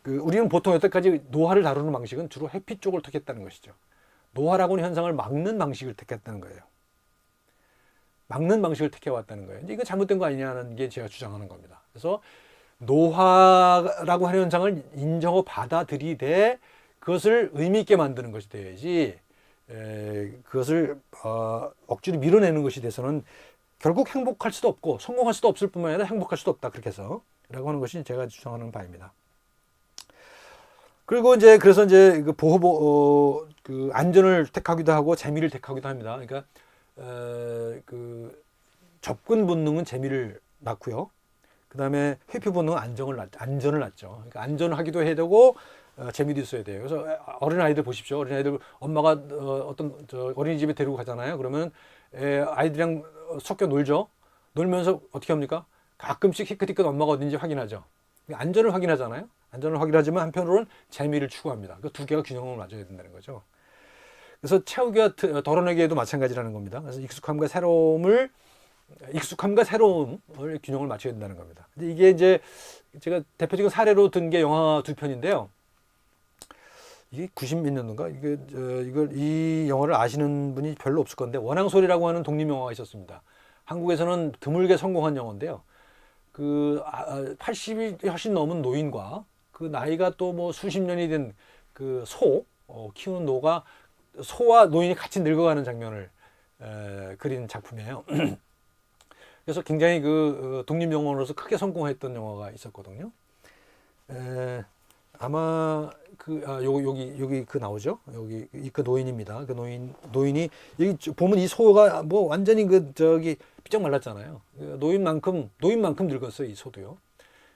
우리는 보통 여태까지 노화를 다루는 방식은 주로 회피 쪽을 택했다는 것이죠. 노화라고는 현상을 막는 방식을 택했다는 거예요. 막는 방식을 택해왔다는 거예요. 이거 잘못된 거 아니냐는 게 제가 주장하는 겁니다. 그래서 노화라고 하는 현상을 인정하고 받아들이되 그것을 의미 있게 만드는 것이 돼야지 그것을 억지로 밀어내는 것이 돼서는 결국 행복할 수도 없고 성공할 수도 없을 뿐만 아니라 행복할 수도 없다. 그렇게 해서 라고 하는 것이 제가 주장하는 바입니다. 그리고 그래서 이제 그 안전을 택하기도 하고 재미를 택하기도 합니다. 그러니까 접근 본능은 재미를 낳고요. 그 다음에 회피 본능은 안전을 낳죠. 그러니까 안전을 하기도 해야 되고 재미도 있어야 돼요. 그래서 어린아이들 보십시오. 어린아이들 엄마가 어떤 어린이집에 데리고 가잖아요. 그러면 아이들이랑 섞여 놀죠. 놀면서 어떻게 합니까? 가끔씩 히끗히끗 엄마가 어딘지 확인하죠. 안전을 확인하잖아요. 안전을 확인하지만 한편으로는 재미를 추구합니다. 그 두 개가 균형을 맞춰야 된다는 거죠. 그래서 채우기와 덜어내기에도 마찬가지라는 겁니다. 그래서 익숙함과 새로움을 균형을 맞춰야 된다는 겁니다. 근데 이게 이제 제가 대표적인 사례로 든 게 영화 두 편인데요. 이게 90 몇 년도인가? 이 영화를 아시는 분이 별로 없을 건데 원앙소리라고 하는 독립 영화가 있었습니다. 한국에서는 드물게 성공한 영화인데요. 80이 훨씬 넘은 노인과 그 나이가 또 뭐 수십 년이 된 키우는 소와 노인이 같이 늙어가는 장면을 그린 작품이에요. 그래서 굉장히 독립 영화로서 크게 성공했던 영화가 있었거든요. 아마 여기 나오죠. 여기 그 노인입니다. 그 노인이 여기 보면 이 소가 뭐 완전히 삐쩍 말랐잖아요. 노인만큼 늙었어요. 이 소도요.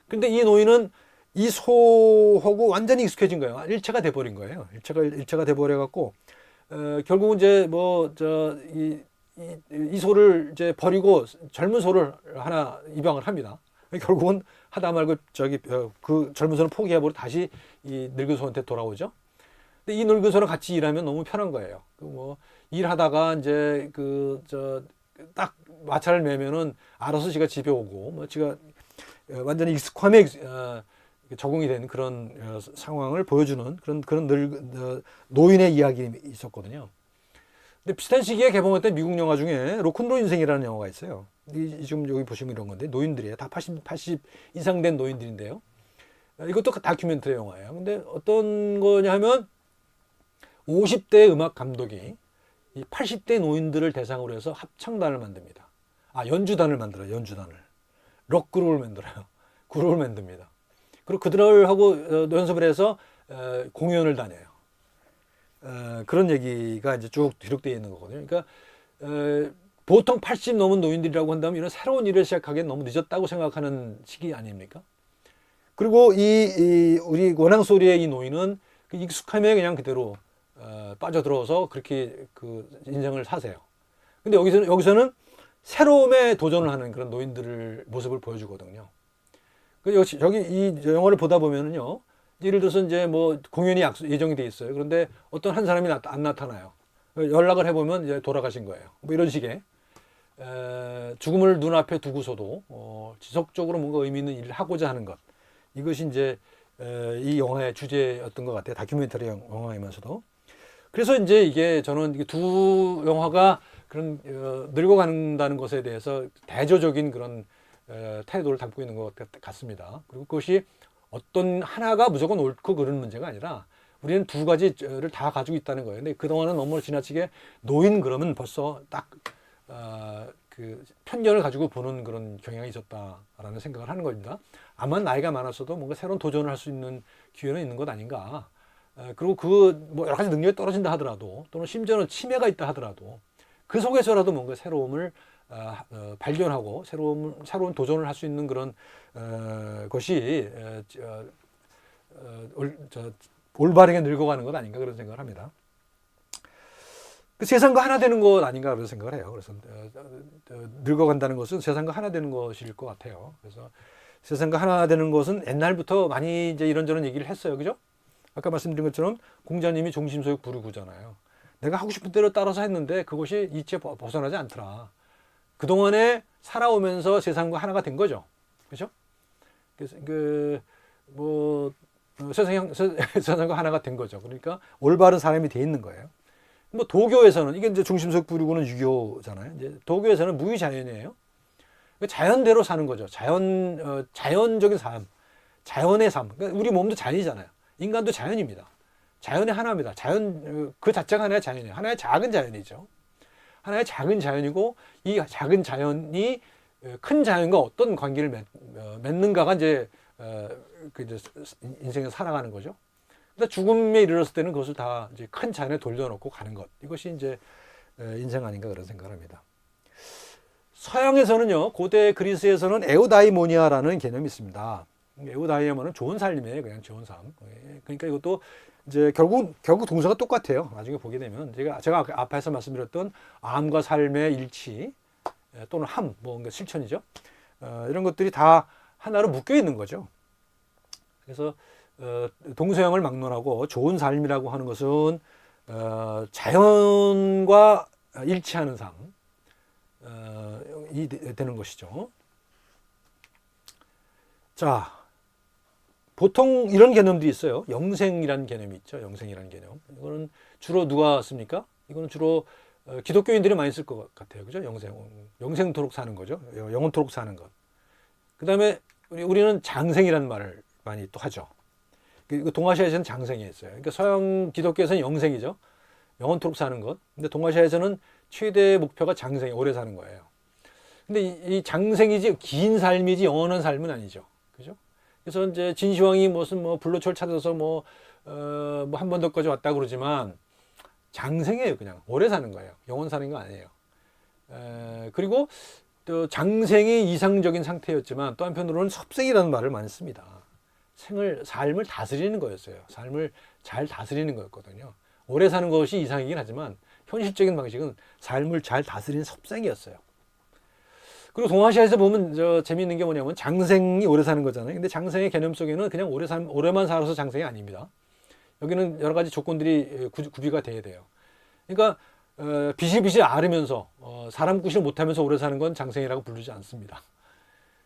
근데 이 노인은 이 소하고 완전히 익숙해진 거예요. 일체가 돼버린 거예요. 일체가 돼버려 갖고 결국은 이제 이 소를 이제 버리고 젊은 소를 하나 입양을 합니다. 결국은 하다 말고 그 젊은 소는 포기해버리고 다시 이 늙은 소한테 돌아오죠. 근데 이 늙은 소랑 같이 일하면 너무 편한 거예요. 일하다가 이제 딱 마찰을 매면은 알아서 지가 집에 오고 지가 완전히 익숙함에 적응이 된 그런 상황을 보여주는 그런 노인의 이야기 있었거든요. 근데 비슷한 시기에 개봉했던 미국 영화 중에 로큰롤 인생이라는 영화가 있어요. 지금 여기 보시면 이런 건데 노인들이에요. 다 80 이상 된 노인들인데요. 이것도 다큐멘터리 영화예요. 근데 어떤 거냐 하면 50대 음악 감독이 이 80대 노인들을 대상으로 해서 합창단을 만듭니다. 연주단을 만들어요. 연주단을. 록그룹을 만들어요. 그룹을 만듭니다. 그리고 그들하고 연습을 해서 공연을 다녀요. 그런 얘기가 이제 쭉 기록되어 있는 거거든요. 그러니까 보통 80 넘은 노인들이라고 한다면 이런 새로운 일을 시작하기엔 너무 늦었다고 생각하는 시기 아닙니까? 그리고 우리 원앙소리의 이 노인은 그 익숙함에 그냥 그대로 빠져들어서 그렇게 인생을 사세요. 근데 여기서는 새로움에 도전을 하는 그런 노인들을 모습을 보여주거든요. 그 역시 저기 이 영화를 보다 보면은요, 예를 들어서 이제 뭐 공연이 예정이 돼 있어요. 그런데 어떤 한 사람이 안 나타나요. 연락을 해보면 이제 돌아가신 거예요. 뭐 이런 식의 죽음을 눈앞에 두고서도 지속적으로 뭔가 의미 있는 일을 하고자 하는 것. 이것이 이제 이 영화의 주제였던 것 같아요. 다큐멘터리 영화이면서도. 그래서 이제 이게 저는 이게 두 영화가 그런 늙어간다는 것에 대해서 대조적인 그런 태도를 담고 있는 것 같습니다. 그리고 그것이 어떤 하나가 무조건 옳고 그런 문제가 아니라 우리는 두 가지를 다 가지고 있다는 거예요. 근데 그동안은 너무 지나치게 노인 그러면 벌써 딱 그 편견을 가지고 보는 그런 경향이 있었다라는 생각을 하는 겁니다. 아마 나이가 많았어도 뭔가 새로운 도전을 할 수 있는 기회는 있는 것 아닌가. 그리고 뭐 여러 가지 능력이 떨어진다 하더라도 또는 심지어는 치매가 있다 하더라도 그 속에서라도 뭔가 새로움을 발견하고 새로운 도전을 할 수 있는 그런 것이 올바르게 늙어가는 것 아닌가 그런 생각을 합니다. 그 세상과 하나 되는 것 아닌가 그런 생각을 해요. 그래서 늙어간다는 것은 세상과 하나 되는 것일 것 같아요. 그래서 세상과 하나 되는 것은 옛날부터 많이 이제 이런저런 얘기를 했어요. 그죠? 아까 말씀드린 것처럼 공자님이 종심소육 부르구잖아요. 내가 하고 싶은 대로 따라서 했는데 그것이 이치에 벗어나지 않더라. 그동안에 살아오면서 세상과 하나가 된 거죠. 그죠? 그래서 세상과 하나가 된 거죠. 그러니까 올바른 사람이 돼 있는 거예요. 뭐 도교에서는 이게 이제 중심석 부르고는 유교잖아요. 이제 도교에서는 무위자연이에요. 자연대로 사는 거죠. 자연적인 삶, 자연의 삶. 그러니까 우리 몸도 자연이잖아요. 인간도 자연입니다. 자연의 하나입니다. 자연 그 자체가 하나의 자연이에요. 하나의 작은 자연이죠. 하나의 작은 자연이고 이 작은 자연이 큰 자연과 어떤 관계를 맺는가가 이제 인생에서 살아가는 거죠. 죽음에 이르렀을 때는 그것을 다 이제 큰 자연에 돌려놓고 가는 것. 이것이 이제 인생 아닌가 그런 생각을 합니다. 서양에서는요, 고대 그리스에서는 에우다이모니아라는 개념이 있습니다. 에우다이모니아는 좋은 삶이에요. 그냥 좋은 삶. 그러니까 이것도 이제 결국 동사가 똑같아요. 나중에 보게 되면 제가 앞에서 말씀드렸던 암과 삶의 일치 또는 뭐 실천이죠. 이런 것들이 다 하나로 묶여 있는 거죠. 그래서 동서양을 막론하고 좋은 삶이라고 하는 것은 자연과 일치하는 삶이 되는 것이죠. 자, 보통 이런 개념도 있어요. 영생이라는 개념이 있죠. 영생이라는 개념. 이거는 주로 누가 씁니까? 이거는 주로 기독교인들이 많이 쓸 것 같아요. 그죠? 영생토록 사는 거죠. 영원토록 사는 것. 그 다음에 우리는 장생이라는 말을 많이 또 하죠. 동아시아에서는 장생이 있어요. 그러니까 서양 기독교에서는 영생이죠. 영원토록 사는 것. 근데 동아시아에서는 최대 목표가 장생이 오래 사는 거예요. 근데 이 장생이지 긴 삶이지 영원한 삶은 아니죠. 그죠? 그래서 이제 진시황이 무슨 불로초를 찾아서 한 번 더까지 왔다 그러지만 장생이에요. 그냥 오래 사는 거예요. 영원 사는 거 아니에요. 그리고 또 장생이 이상적인 상태였지만 또 한편으로는 섭생이라는 말을 많이 씁니다. 삶을 다스리는 거였어요. 삶을 잘 다스리는 거였거든요. 오래 사는 것이 이상이긴 하지만 현실적인 방식은 삶을 잘 다스리는 섭생이었어요. 그리고 동아시아에서 보면 재미있는 게 뭐냐면 장생이 오래 사는 거잖아요. 근데 장생의 개념 속에는 그냥 오래만 살아서 장생이 아닙니다. 여기는 여러 가지 조건들이 구비가 돼야 돼요. 그러니까 비실비실 앓으면서 사람 구실 못하면서 오래 사는 건 장생이라고 부르지 않습니다.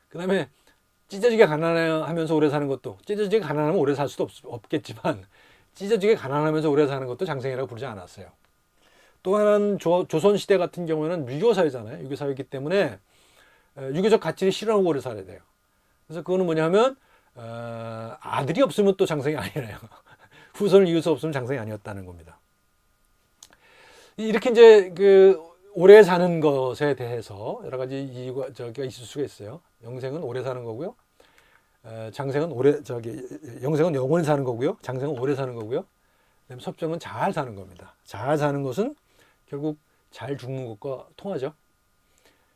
그 다음에 찢어지게 가난하면서 오래 사는 것도 찢어지게 가난하면 오래 살 수도 없겠지만 찢어지게 가난하면서 오래 사는 것도 장생이라고 부르지 않았어요. 또 하나는 조선시대 같은 경우에는 유교사회잖아요. 유교사회이기 때문에 유교적 가치를 실현하고 오래 살아야 돼요. 그래서 그거는 뭐냐면 아들이 없으면 또 장생이 아니래요. 후손을 이을 수 없으면 장생이 아니었다는 겁니다. 이렇게 이제 오래 사는 것에 대해서 여러 가지 이유가 있을 수가 있어요. 영생은 오래 사는 거고요. 영생은 영원히 사는 거고요. 장생은 오래 사는 거고요. 그다음에 섭정은 잘 사는 겁니다. 잘 사는 것은 결국 잘 죽는 것과 통하죠.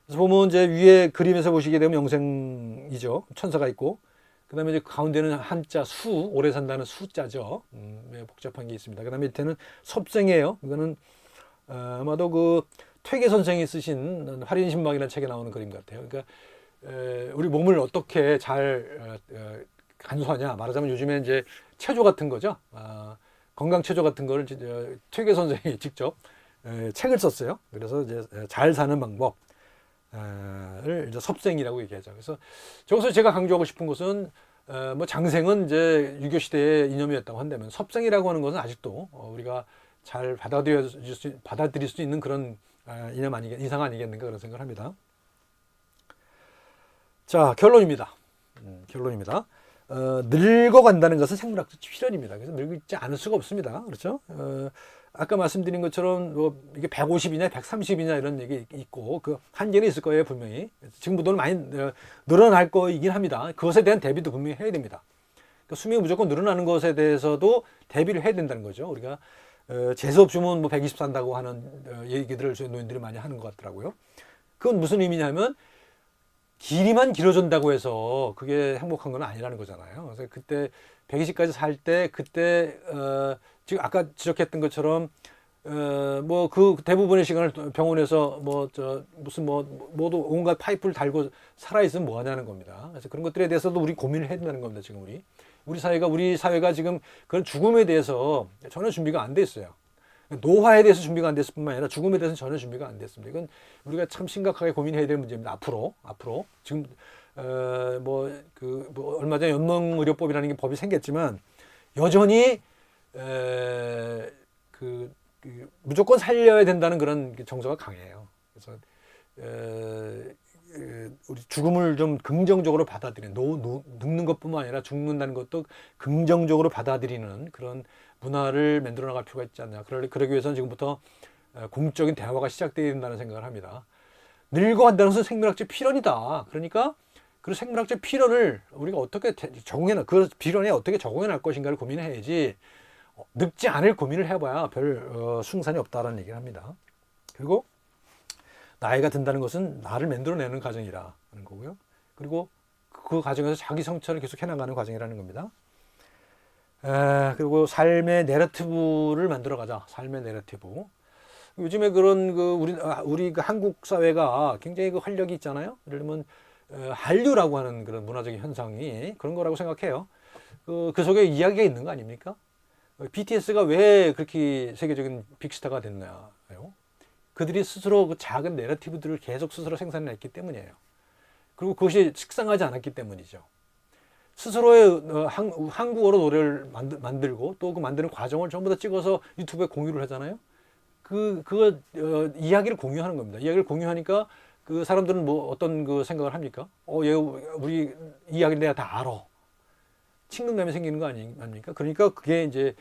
그래서 보면 이제 위에 그림에서 보시게 되면 영생이죠. 천사가 있고, 그다음에 이제 가운데는 한자 오래 산다는 수자죠. 복잡한 게 있습니다. 그다음에 밑에는 섭생이에요. 이거는 아마도 퇴계 선생이 쓰신 활인 신방이라는 책에 나오는 그림 같아요. 그러니까 우리 몸을 어떻게 잘 간수하냐 말하자면 요즘에 이제 체조 같은 거죠. 건강 체조 같은 거를 퇴계 선생이 직접 책을 썼어요. 그래서 이제 잘 사는 방법을 이제 섭생이라고 얘기하죠. 그래서 저기서 제가 강조하고 싶은 것은 뭐 장생은 이제 유교 시대의 이념이었다고 한다면 섭생이라고 하는 것은 아직도 우리가 잘 받아들일 수 있는 그런 이상 아니겠는가 그런 생각을 합니다. 자, 결론입니다. 결론입니다. 늙어간다는 것은 생물학적 필연입니다. 그래서 늙지 않을 수가 없습니다. 그렇죠? 아까 말씀드린 것처럼 뭐 이게 150이냐 130이냐 이런 얘기 있고 그 한계는 있을 거예요 분명히. 지금보다는 많이 늘어날 거이긴 합니다. 그것에 대한 대비도 분명히 해야 됩니다. 그러니까 수명이 무조건 늘어나는 것에 대해서도 대비를 해야 된다는 거죠. 우리가 재수 없으면 뭐 120 산다고 하는 얘기들을 저희 노인들이 많이 하는 것 같더라고요. 그건 무슨 의미냐면 길이만 길어진다고 해서 그게 행복한 건 아니라는 거잖아요. 그래서 그때 120까지 살 때 그때 지금 아까 지적했던 것처럼 뭐 그 대부분의 시간을 병원에서 무슨 모두 온갖 파이프를 달고 살아 있으면 뭐 하냐는 겁니다. 그래서 그런 것들에 대해서도 우리 고민을 해야 된다는 겁니다. 지금 우리 사회가 지금 그런 죽음에 대해서 전혀 준비가 안 돼 있어요. 노화에 대해서 준비가 안 됐을 뿐만 아니라 죽음에 대해서는 전혀 준비가 안 됐습니다. 이건 우리가 참 심각하게 고민해야 될 문제입니다. 앞으로 지금 얼마 전에 연명의료법이라는 게 법이 생겼지만 여전히 무조건 살려야 된다는 그런 정서가 강해요. 그래서 우리 죽음을 좀 긍정적으로 받아들이는 늙는 것뿐만 아니라 죽는다는 것도 긍정적으로 받아들이는 그런 문화를 만들어 나갈 필요가 있지 않냐. 그러기 위해서는 지금부터 공적인 대화가 시작되어야 된다는 생각을 합니다. 늙어간다는 것은 생물학적 필연이다. 그러니까 그 생물학적 필연을 우리가 어떻게 그 필연에 어떻게 적용해 날 것인가를 고민해야지 늙지 않을 고민을 해봐야 별 승산이 없다라는 얘기를 합니다. 그리고 나이가 든다는 것은 나를 만들어내는 과정이라는 거고요. 그리고 그 과정에서 자기 성찰을 계속 해나가는 과정이라는 겁니다. 그리고 삶의 내러티브를 만들어가자. 삶의 내러티브. 요즘에 그런 우리 한국 사회가 굉장히 그 활력이 있잖아요. 예를 들면 한류라고 하는 그런 문화적인 현상이 그런 거라고 생각해요. 그 속에 이야기가 있는 거 아닙니까? BTS가 왜 그렇게 세계적인 빅스타가 됐나요? 그들이 스스로 그 작은 내러티브들을 계속 스스로 생산했기 때문이에요. 그리고 그것이 식상하지 않았기 때문이죠. 스스로의 한국어로 노래를 만들고 또 그 만드는 과정을 전부 다 찍어서 유튜브에 공유를 하잖아요. 이야기를 공유하는 겁니다. 이야기를 공유하니까 그 사람들은 뭐 어떤 그 생각을 합니까? 우리 이야기를 내가 다 알아. 친근감이 생기는 거 아닙니까? 그러니까 그게 이제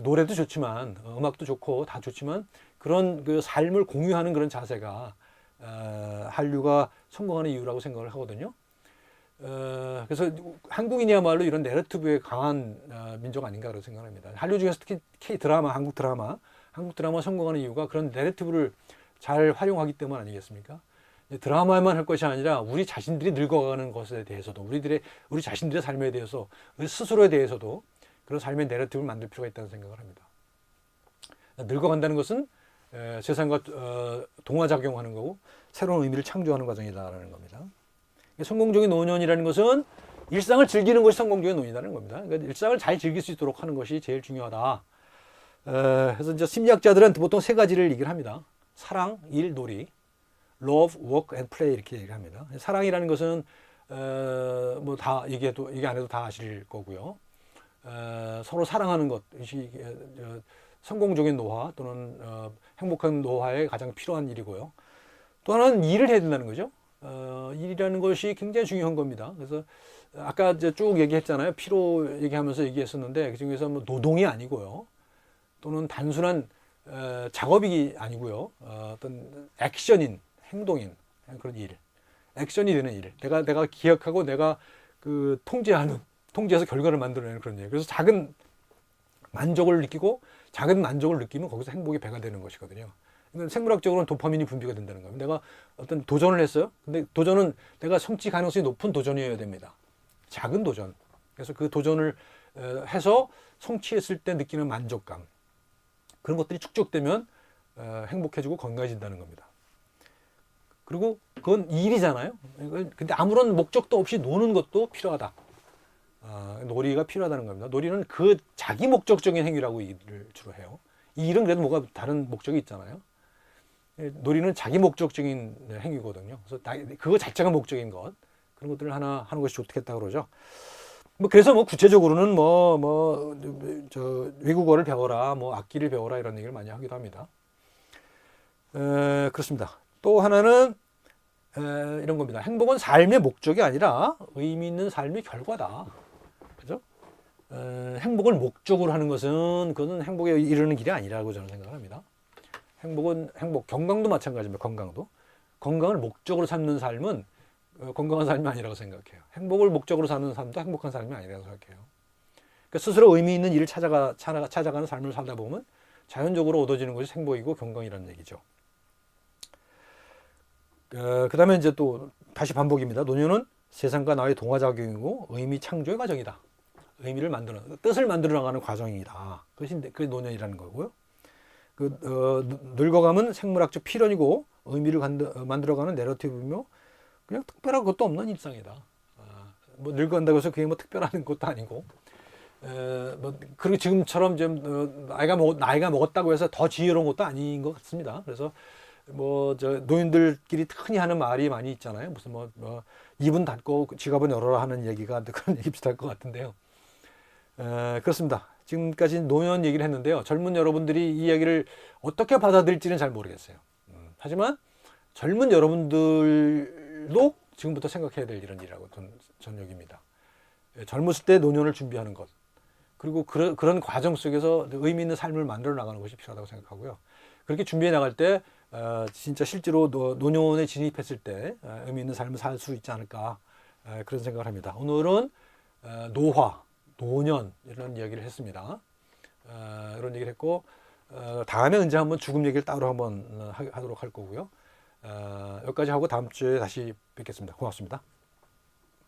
노래도 좋지만 음악도 좋고 다 좋지만 그런 그 삶을 공유하는 그런 자세가 한류가 성공하는 이유라고 생각을 하거든요. 그래서 한국인이야말로 이런 내러티브에 강한 민족 아닌가 그런 생각합니다. 한류 중에서 특히 K-드라마, 한국 드라마 성공하는 이유가 그런 내러티브를 잘 활용하기 때문 아니겠습니까? 드라마만 할 것이 아니라 우리 자신들이 늙어가는 것에 대해서도 우리 자신들의 삶에 대해서 우리 스스로에 대해서도 그런 삶의 내러티브를 만들 필요가 있다는 생각을 합니다. 늙어간다는 것은 세상과 동화작용하는 거고 새로운 의미를 창조하는 과정이다라는 겁니다. 성공적인 노년이라는 것은 일상을 즐기는 것이 성공적인 노년이라는 겁니다. 그러니까 일상을 잘 즐길 수 있도록 하는 것이 제일 중요하다. 그래서 이제 심리학자들은 보통 세 가지를 얘기를 합니다. 사랑, 일, 놀이. love, work and play 이렇게 얘기를 합니다. 사랑이라는 것은 뭐 다 얘기 안 해도 다 아실 거고요. 서로 사랑하는 것이 성공적인 노화 또는 행복한 노화에 가장 필요한 일이고요. 또 하나는 일을 해야 된다는 거죠. 일이라는 것이 굉장히 중요한 겁니다. 그래서 아까 이제 쭉 얘기했잖아요. 피로 얘기하면서 얘기했었는데 그 중에서 뭐 노동이 아니고요. 또는 단순한 작업이 아니고요. 어떤 액션인 행동인 그런 일, 액션이 되는 일. 내가 기억하고 내가 그 통제해서 결과를 만들어내는 그런 일. 그래서 작은 만족을 느끼고 작은 만족을 느끼면 거기서 행복의 배가 되는 것이거든요. 생물학적으로는 도파민이 분비가 된다는 겁니다. 내가 어떤 도전을 했어요. 근데 도전은 내가 성취 가능성이 높은 도전이어야 됩니다. 작은 도전. 그래서 그 도전을 해서 성취했을 때 느끼는 만족감. 그런 것들이 축적되면 행복해지고 건강해진다는 겁니다. 그리고 그건 일이잖아요. 근데 아무런 목적도 없이 노는 것도 필요하다. 놀이가 필요하다는 겁니다. 놀이는 그 자기 목적적인 행위라고 일을 주로 해요. 이 일은 그래도 뭐가 다른 목적이 있잖아요. 놀이는 자기 목적적인 행위거든요. 그래서 그거 자체가 목적인 것, 그런 것들을 하나 하는 것이 좋겠다 그러죠. 그래서 구체적으로는 외국어를 배워라, 악기를 배워라 이런 얘기를 많이 하기도 합니다. 그렇습니다. 또 하나는 이런 겁니다. 행복은 삶의 목적이 아니라 의미 있는 삶의 결과다. 그죠? 행복을 목적으로 하는 것은 그것은 행복에 이르는 길이 아니라고 저는 생각합니다. 건강도 마찬가지입니다. 건강을 목적으로 삼는 삶은 건강한 삶이 아니라고 생각해요. 행복을 목적으로 사는 삶도 행복한 삶이 아니라고 생각해요. 그러니까 스스로 의미 있는 일을 찾아가는 삶을 살다 보면 자연적으로 얻어지는 것이 행복이고 건강이라는 얘기죠. 그 다음에 이제 또 다시 반복입니다. 노년은 세상과 나의 동화작용이고 의미 창조의 과정이다. 의미를 뜻을 만들어 나가는 과정이다. 그게 노년이라는 거고요. 늙어가면 생물학적 필연이고 의미를 만들어가는 내러티브이며 그냥 특별한 것도 없는 일상이다. 늙어간다고 해서 그게 특별한 것도 아니고, 그리고 지금처럼 좀 나이가 먹었다고 해서 더 지혜로운 것도 아닌 것 같습니다. 그래서 노인들끼리 흔히 하는 말이 많이 있잖아요. 무슨 입은 닫고 지갑은 열어라 하는 얘기가 그런 얘기 비슷할 것 같은데요. 그렇습니다. 지금까지 노년 얘기를 했는데요. 젊은 여러분들이 이 이야기를 어떻게 받아들일지는 잘 모르겠어요. 하지만 젊은 여러분들도 지금부터 생각해야 될 이런 일이라고 저는 여깁니다. 젊었을 때 노년을 준비하는 것, 그리고 그런 과정 속에서 의미 있는 삶을 만들어 나가는 것이 필요하다고 생각하고요. 그렇게 준비해 나갈 때 진짜 실제로 노년에 진입했을 때 의미 있는 삶을 살 수 있지 않을까, 그런 생각을 합니다. 오늘은 노화, 노년 이런 이야기를 했습니다. 이런 얘기를 했고, 다음에 언제 한번 죽음 얘기를 따로 한번 하도록 할 거고요. 여기까지 하고 다음 주에 다시 뵙겠습니다. 고맙습니다.